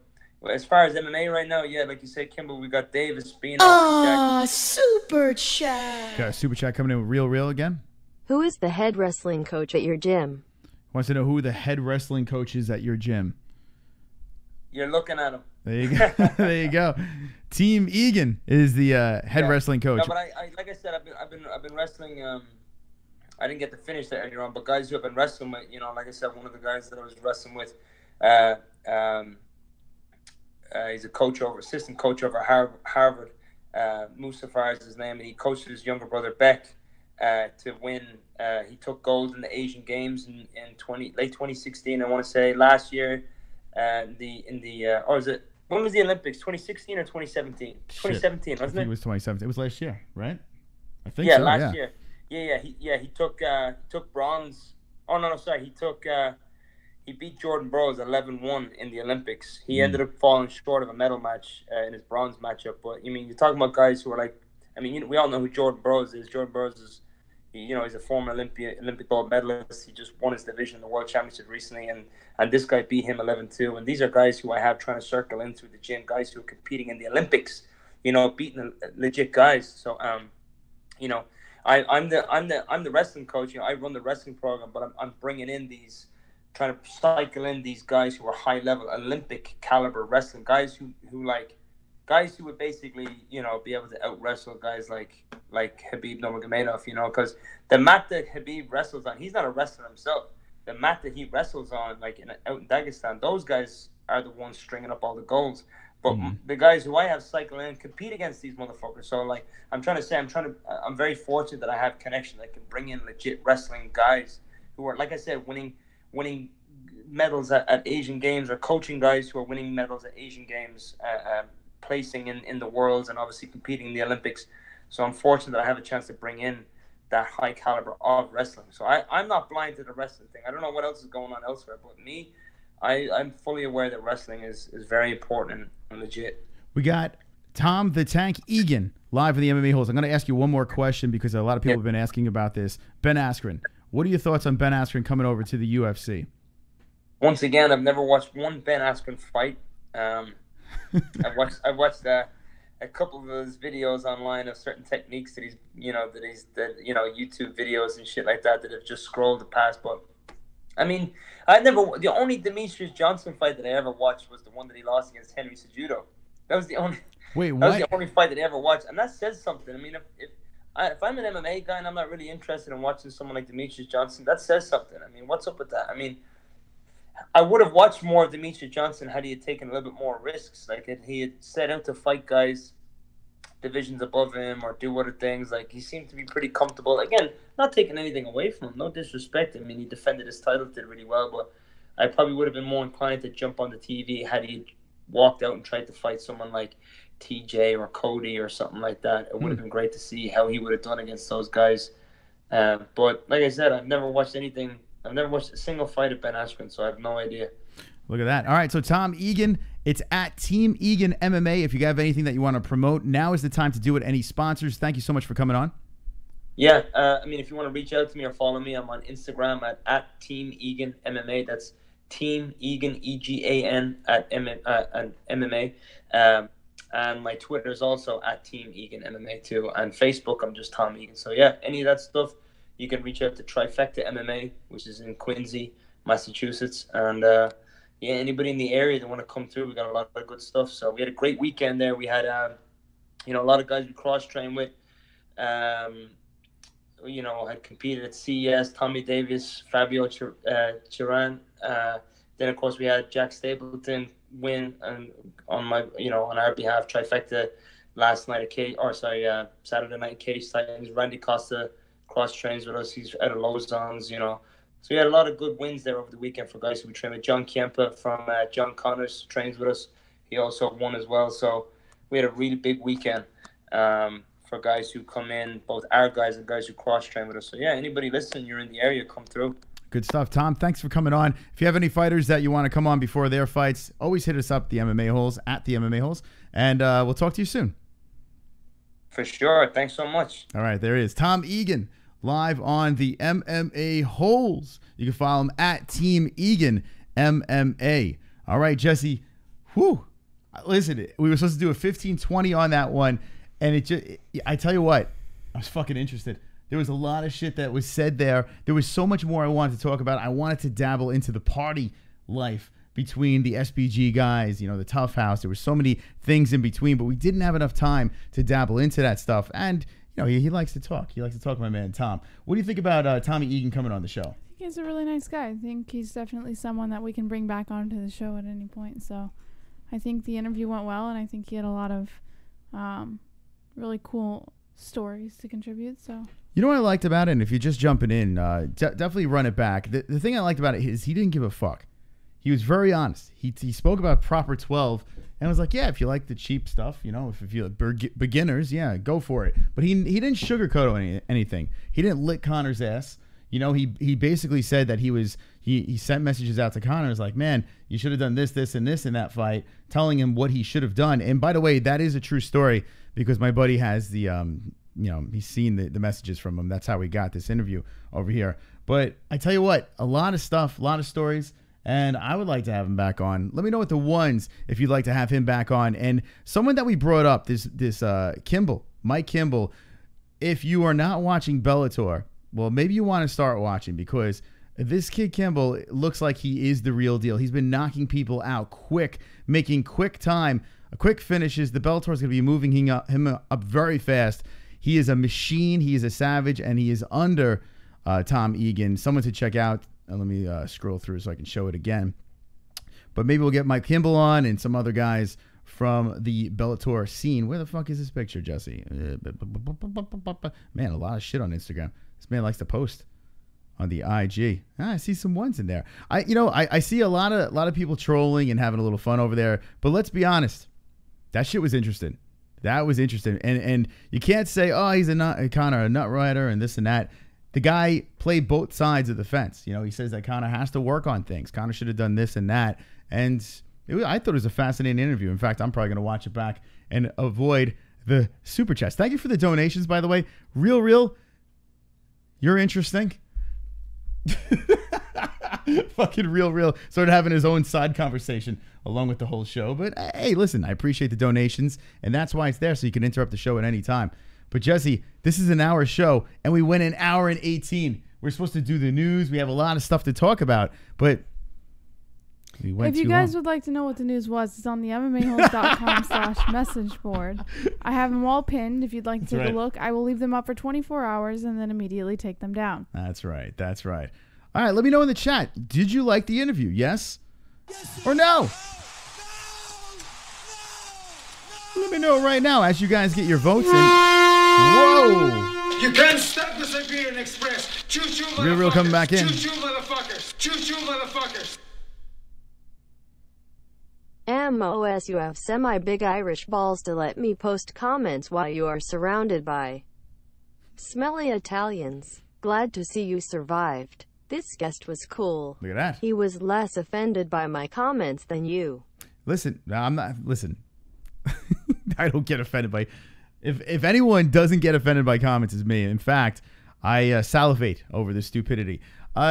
as far as MMA right now, yeah, like you said, Kimball, we got Dave Espino. Super chat. Got a super chat coming in with Real again. Who is the head wrestling coach at your gym? Wants to know who the head wrestling coach is at your gym. You're looking at him. There you go. There you go. Team Egan is the head wrestling coach. No, but I like I said, I've been wrestling. I didn't get to finish that earlier on, but guys who have been wrestling with, like I said, one of the guys that I was wrestling with, he's a coach assistant coach over Harvard. Musafar is his name, and he coached his younger brother Beck to win. He took gold in the Asian Games in late 2016. I want to say last year. When was the Olympics? 2016 or 2017? 2017, wasn't it? I think it was 2017. It was last year, right? I think so. Last year. He took bronze. Oh no, sorry. He beat Jordan Burroughs 11-1 in the Olympics. He ended up falling short of a medal match in his bronze matchup. But you're talking about guys who are like, we all know who Jordan Burroughs is. Jordan Burroughs is, he's a former Olympic gold medalist. He just won his division in the World Championship recently, and this guy beat him 11-2. And these are guys who I have trying to circle in through the gym, guys who are competing in the Olympics, beating legit guys. So, I'm the wrestling coach. I run the wrestling program, but I'm bringing in trying to cycle in these guys who are high level Olympic caliber wrestling guys who would basically, be able to out wrestle guys like Khabib Nurmagomedov, because the mat that Khabib wrestles on, he's not a wrestler himself. The mat that he wrestles on, like out in Dagestan, those guys are the ones stringing up all the goals. But the guys who I have cycle in compete against these motherfuckers. So I'm very fortunate that I have connections. I can bring in legit wrestling guys who are, like I said, winning medals at Asian Games, or coaching guys who are winning medals at Asian Games, placing in the Worlds, and obviously competing in the Olympics. So I'm fortunate that I have a chance to bring in that high caliber of wrestling. So I'm not blind to the wrestling thing. I don't know what else is going on elsewhere, but me, I'm fully aware that wrestling is very important and legit. We got Tom the Tank Egan live in the MMA-Holes. I'm going to ask you one more question because a lot of people have been asking about this. Ben Askren, what are your thoughts on Ben Askren coming over to the UFC? Once again, I've never watched one Ben Askren fight. I've watched a couple of those videos online of certain techniques that he's YouTube videos and shit like that have just scrolled past. But the only Demetrius Johnson fight that I ever watched was the one that he lost against Henry Cejudo. That was the only. Wait, what? That was the only fight that I ever watched, and that says something. If I'm an MMA guy and I'm not really interested in watching someone like Demetrius Johnson, that says something. What's up with that? I would have watched more of Demetrius Johnson had he had taken a little bit more risks. Like, he had set out to fight guys divisions above him or do other things. Like, he seemed to be pretty comfortable. Again, not taking anything away from him. No disrespect. He defended his title, did really well. But I probably would have been more inclined to jump on the TV had he walked out and tried to fight someone like TJ or Cody or something like that. It would have been great to see how he would have done against those guys. But like I said, I've never watched anything. I've never watched a single fight of Ben Askren, so I have no idea. Look at that. All right, so Tom Egan, it's at Team Egan MMA. If you have anything that you want to promote, now is the time to do it. Any sponsors? Thank you so much for coming on. Yeah, if you want to reach out to me or follow me, I'm on Instagram at Team Egan MMA. That's Team Egan, EGAN at MMA. And my Twitter is also at Team Egan MMA too. And Facebook, I'm just Tom Egan. So yeah, any of that stuff, you can reach out to Trifecta MMA, which is in Quincy, Massachusetts. And anybody in the area that want to come through, we got a lot of good stuff. So we had a great weekend there. We had a lot of guys we cross-trained with. Had competed at CES, Tommy Davis, Fabio Chiran. Then of course we had Jack Stapleton win on our behalf, Trifecta last night at Saturday night at Cage Titans. Randy Costa cross trains with us. He's out of Lausanne's, So we had a lot of good wins there over the weekend for guys who we trained with. John Kempa from John Connors trains with us. He also won as well. So we had a really big weekend. for guys who come in, both our guys and guys who cross-train with us. So, yeah, anybody listening, you're in the area, come through. Good stuff, Tom. Thanks for coming on. If you have any fighters that you want to come on before their fights, always hit us up, the MMA-Holes, at the MMA-Holes, and we'll talk to you soon. For sure. Thanks so much. All right, there he is. Tom Egan, live on the MMA-Holes. You can follow him at Team Egan MMA. All right, Jesse. Whew. Listen, we were supposed to do a 15-20 on that one, and I tell you what, I was fucking interested. There was a lot of shit that was said there. There was so much more I wanted to talk about. I wanted to dabble into the party life between the SBG guys, the Tough House. There were so many things in between, but we didn't have enough time to dabble into that stuff. And, he likes to talk. He likes to talk, my man, Tom. What do you think about Tommy Egan coming on the show? I think he's a really nice guy. I think he's definitely someone that we can bring back onto the show at any point. So I think the interview went well, and I think he had a lot of really cool stories to contribute. So you know what I liked about it? And if you're just jumping in, definitely run it back. The thing I liked about it is he didn't give a fuck. He was very honest. He spoke about Proper 12 and was like, yeah, if you like the cheap stuff, if you like beginners, yeah, go for it. But he didn't sugarcoat anything. He didn't lick Conor's ass. He basically said that he sent messages out to Conor. Was like, man, you should have done this, this, and this in that fight, telling him what he should have done. And by the way, that is a true story because my buddy has the he's seen the messages from him. That's how we got this interview over here. But I tell you what, a lot of stuff, a lot of stories, and I would like to have him back on. Let me know what the ones if you'd like to have him back on. And someone that we brought up, this Kimball, Mike Kimball. If you are not watching Bellator, well, maybe you want to start watching because this kid Kimball looks like he is the real deal. He's been knocking people out quick, making quick time, quick finishes. The Bellator is going to be moving him up very fast. He is a machine. He is a savage, and he is under Tom Egan. Someone to check out. Let me scroll through so I can show it again. But maybe we'll get Mike Kimball on and some other guys from the Bellator scene. Where the fuck is this picture, Jesse? Man, a lot of shit on Instagram. This man likes to post on the IG. I see some ones in there. I see a lot of people trolling and having a little fun over there. But let's be honest, that shit was interesting. That was interesting. And you can't say, oh, he's a nut rider and this and that. The guy played both sides of the fence. He says that Conor has to work on things. Conor should have done this and that. And I thought it was a fascinating interview. In fact, I'm probably going to watch it back and avoid the super chats. Thank you for the donations, by the way. Real, you're interesting. Fucking real. Started having his own side conversation along with the whole show. But hey, listen, I appreciate the donations, and that's why it's there, so you can interrupt the show at any time. But Jesse, this is an hour show, and we went an hour and 18. We're supposed to do the news. We have a lot of stuff to talk about, but we went If you guys would like to know what the news was, it's on the MMAHoles.com/message board. I have them all pinned. If you'd like to take a look, I will leave them up for 24 hours and then immediately take them down. That's right. All right, let me know in the chat. Did you like the interview? Yes or no? Let me know right now as you guys get your votes in. Whoa! You can't stop the Siberian Express. Choo-choo, motherfuckers. Real coming back in. Choo-choo, motherfuckers. Choo-choo, motherfuckers. MOS, you have semi-big Irish balls to let me post comments while you are surrounded by smelly Italians. Glad to see you survived. This guest was cool. Look at that. He was less offended by my comments than you. Listen, I'm not. Listen, I don't get offended by. If anyone doesn't get offended by comments, it's me. In fact, I salivate over the stupidity.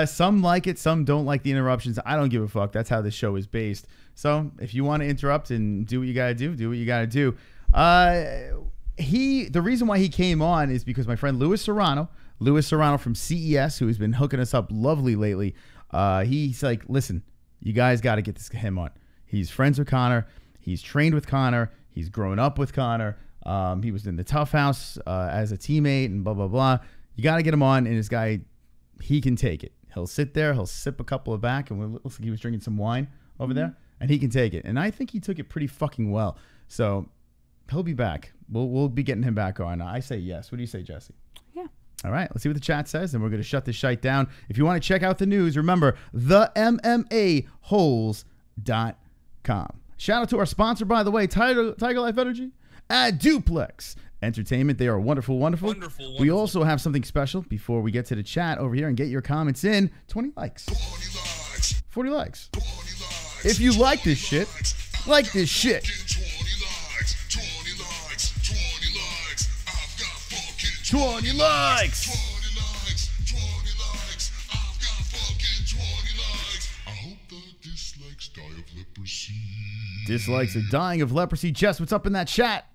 Some like it, some don't like the interruptions. I don't give a fuck. That's how this show is based. So if you want to interrupt and do what you gotta do what you gotta do. The reason why he came on is because my friend Louis Serrano from CES, who has been hooking us up lovely lately, he's like, listen, you guys got to get him on. He's friends with Conor. He's trained with Conor. He's grown up with Conor. He was in the Tough House as a teammate and blah, blah, blah. You got to get him on, and this guy, he can take it. He'll sit there. He'll sip a couple of back, and it looks like he was drinking some wine over there, and he can take it. And I think he took it pretty fucking well. So he'll be back. We'll be getting him back on. I say yes. What do you say, Jesse? Yeah. All right. Let's see what the chat says, and we're going to shut this shite down. If you want to check out the news, remember, the MMAHoles.com. Shout out to our sponsor, by the way, TygerLyfe Energy at Duplex Entertainment. They are wonderful, wonderful. We also have something special before we get to the chat over here and get your comments in. 20 likes. 40 likes. If you like this shit, like this shit. 20 likes. Dislikes are dying of leprosy. Jess, what's up in that chat?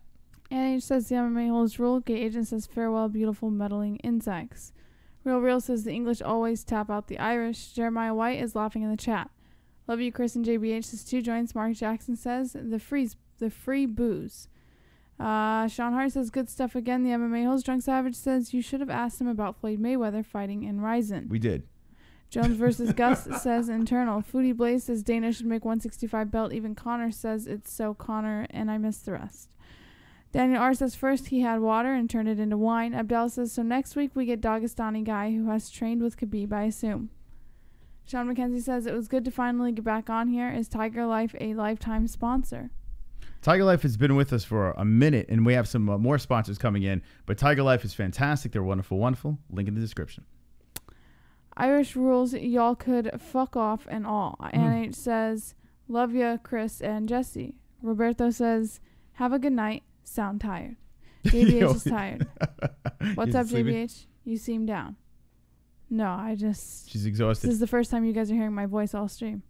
NH says the MMA-Holes rule. Gay agent says farewell, beautiful meddling insects. Real says the English always tap out the Irish. Jeremiah White is laughing in the chat. Love you, Chris and JBH says 2 joints. Mark Jackson says the free booze. Sean Hart says good stuff again. The MMA-Holes. Drunk Savage says you should have asked him about Floyd Mayweather fighting in Rizin. We did. Jones versus Gus says internal. Foodie Blaze says Dana should make 165 belt. Even Connor says it's so Connor, and I missed the rest. Daniel R says first he had water and turned it into wine. Abdel says so next week we get Dagestani guy who has trained with Khabib, I assume. Sean McKenzie says it was good to finally get back on here. Is TygerLyfe a lifetime sponsor? TygerLyfe has been with us for a minute, and we have some more sponsors coming in. But TygerLyfe is fantastic. They're wonderful, wonderful. Link in the description. Irish rules, y'all could fuck off and all. NH says, love ya, Chris and Jesse. Roberto says, have a good night. Sound tired. JBH is tired. What's up, JBH? You seem down. No, I just... She's exhausted. This is the first time you guys are hearing my voice all stream.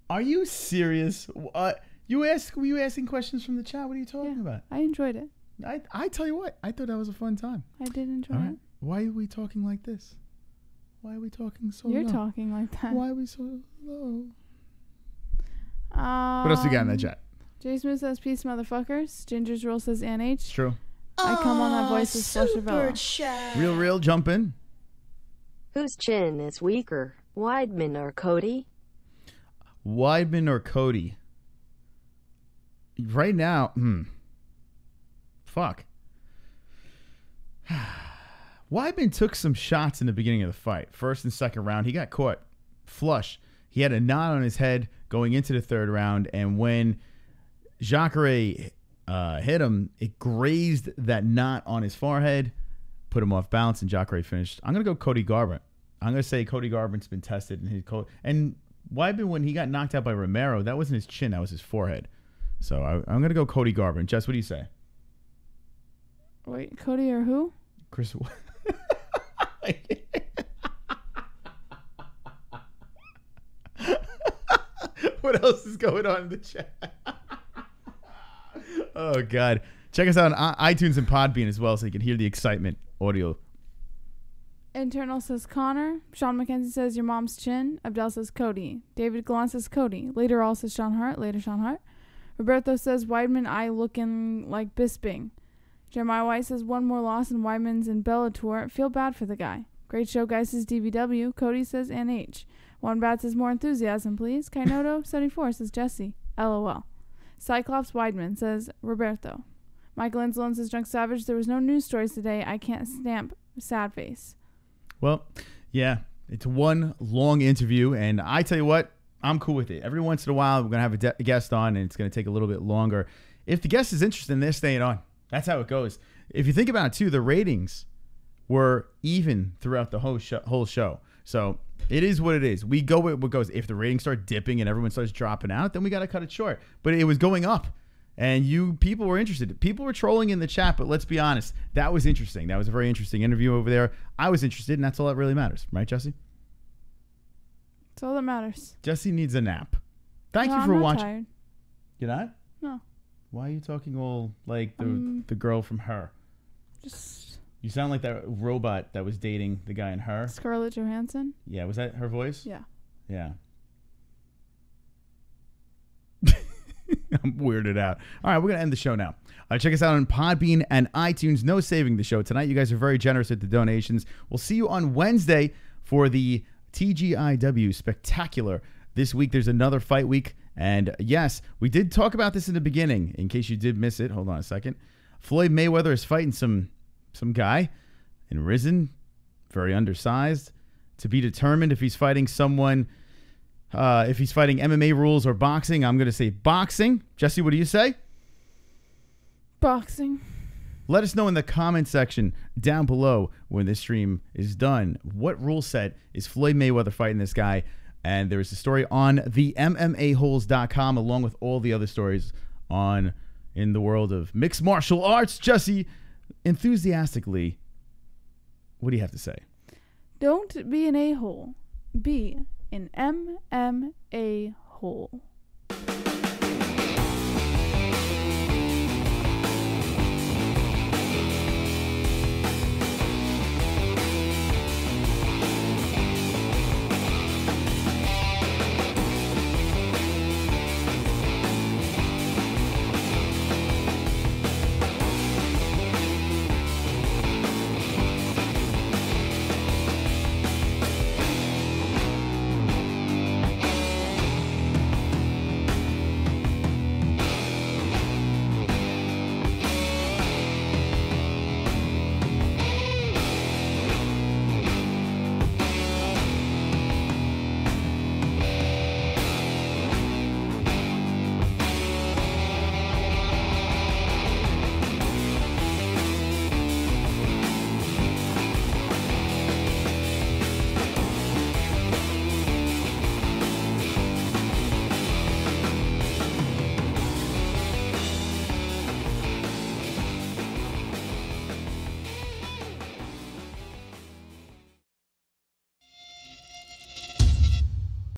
Are you serious? Were you asking questions from the chat? What are you talking about? I enjoyed it. I tell you what, I thought that was a fun time. I did enjoy it. Why are we talking like this? Why are we talking so low? You're talking like that. Why are we so low? What else we got in that chat? Jay Smith says, peace, motherfuckers. Ginger's Rule says, NH. True. I come on that voice as Flushavella. Real, jump in. Whose chin is weaker, Weidman or Cody? Weidman or Cody? Right now, fuck. Weidman took some shots in the beginning of the fight. First and second round, he got caught flush. He had a knot on his head going into the third round, and when Jacare hit him, it grazed that knot on his forehead, put him off balance, and Jacare finished. I'm going to go Cody Garbrandt. I'm going to say Cody Garbrandt's been tested. And Weidman, when he got knocked out by Romero, that wasn't his chin, that was his forehead. So I'm going to go Cody Garbrandt. Jess, what do you say? Wait, Cody or who? Chris. What else is going on in the chat? Oh, God. Check us out on iTunes and Podbean as well so you can hear the excitement audio. Internal says Connor. Sean McKenzie says your mom's chin. Abdel says Cody. David Gallant says Cody. Later all says Sean Hart. Later Sean Hart. Roberto says Weidman eye looking like Bisping. Jeremiah White says one more loss and Weidman's in Bellator. Feel bad for the guy. Great show, guys, says DVW. Cody says NH. One Bat says more enthusiasm, please. Kainoto 74 says Jesse. LOL. Cyclops Weidman says Roberto. Michael Insolin says Drunk Savage. There was no news stories today. I can't stamp sad face. Well, yeah, it's one long interview, and I tell you what, I'm cool with it. Every once in a while, we're going to have a guest on, and it's going to take a little bit longer. If the guest is interested, they're staying on. That's how it goes. If you think about it, too, the ratings were even throughout the whole show. So it is what it is. We go with what goes. If the ratings start dipping and everyone starts dropping out, then we got to cut it short. But it was going up, and people were interested. People were trolling in the chat, but let's be honest. That was interesting. That was a very interesting interview over there. I was interested, and that's all that really matters. Right, Jesse? That's all that matters. Jesse needs a nap. Thank you I'm for not watching. Tired. You're not? No. Why are you talking all like the girl from Her? Just You sound like that robot that was dating the guy in Her. Scarlett Johansson. Yeah, was that her voice? Yeah. Yeah. I'm weirded out. All right, we're going to end the show now. Check us out on Podbean and iTunes. No saving the show tonight. You guys are very generous with the donations. We'll see you on Wednesday for the TGIW Spectacular. This week, there's another fight week. And yes, we did talk about this in the beginning. In case you did miss it, hold on a second. Floyd Mayweather is fighting some guy in Rizin, very undersized. To be determined if he's fighting someone, if he's fighting MMA rules or boxing. I'm going to say boxing. Jesse, what do you say? Boxing. Let us know in the comment section down below when this stream is done. What rule set is Floyd Mayweather fighting this guy? And there is a story on the MMA-Holes.com along with all the other stories in the world of mixed martial arts. Jesse, enthusiastically, what do you have to say? Don't be an a-hole. Be an MMA hole.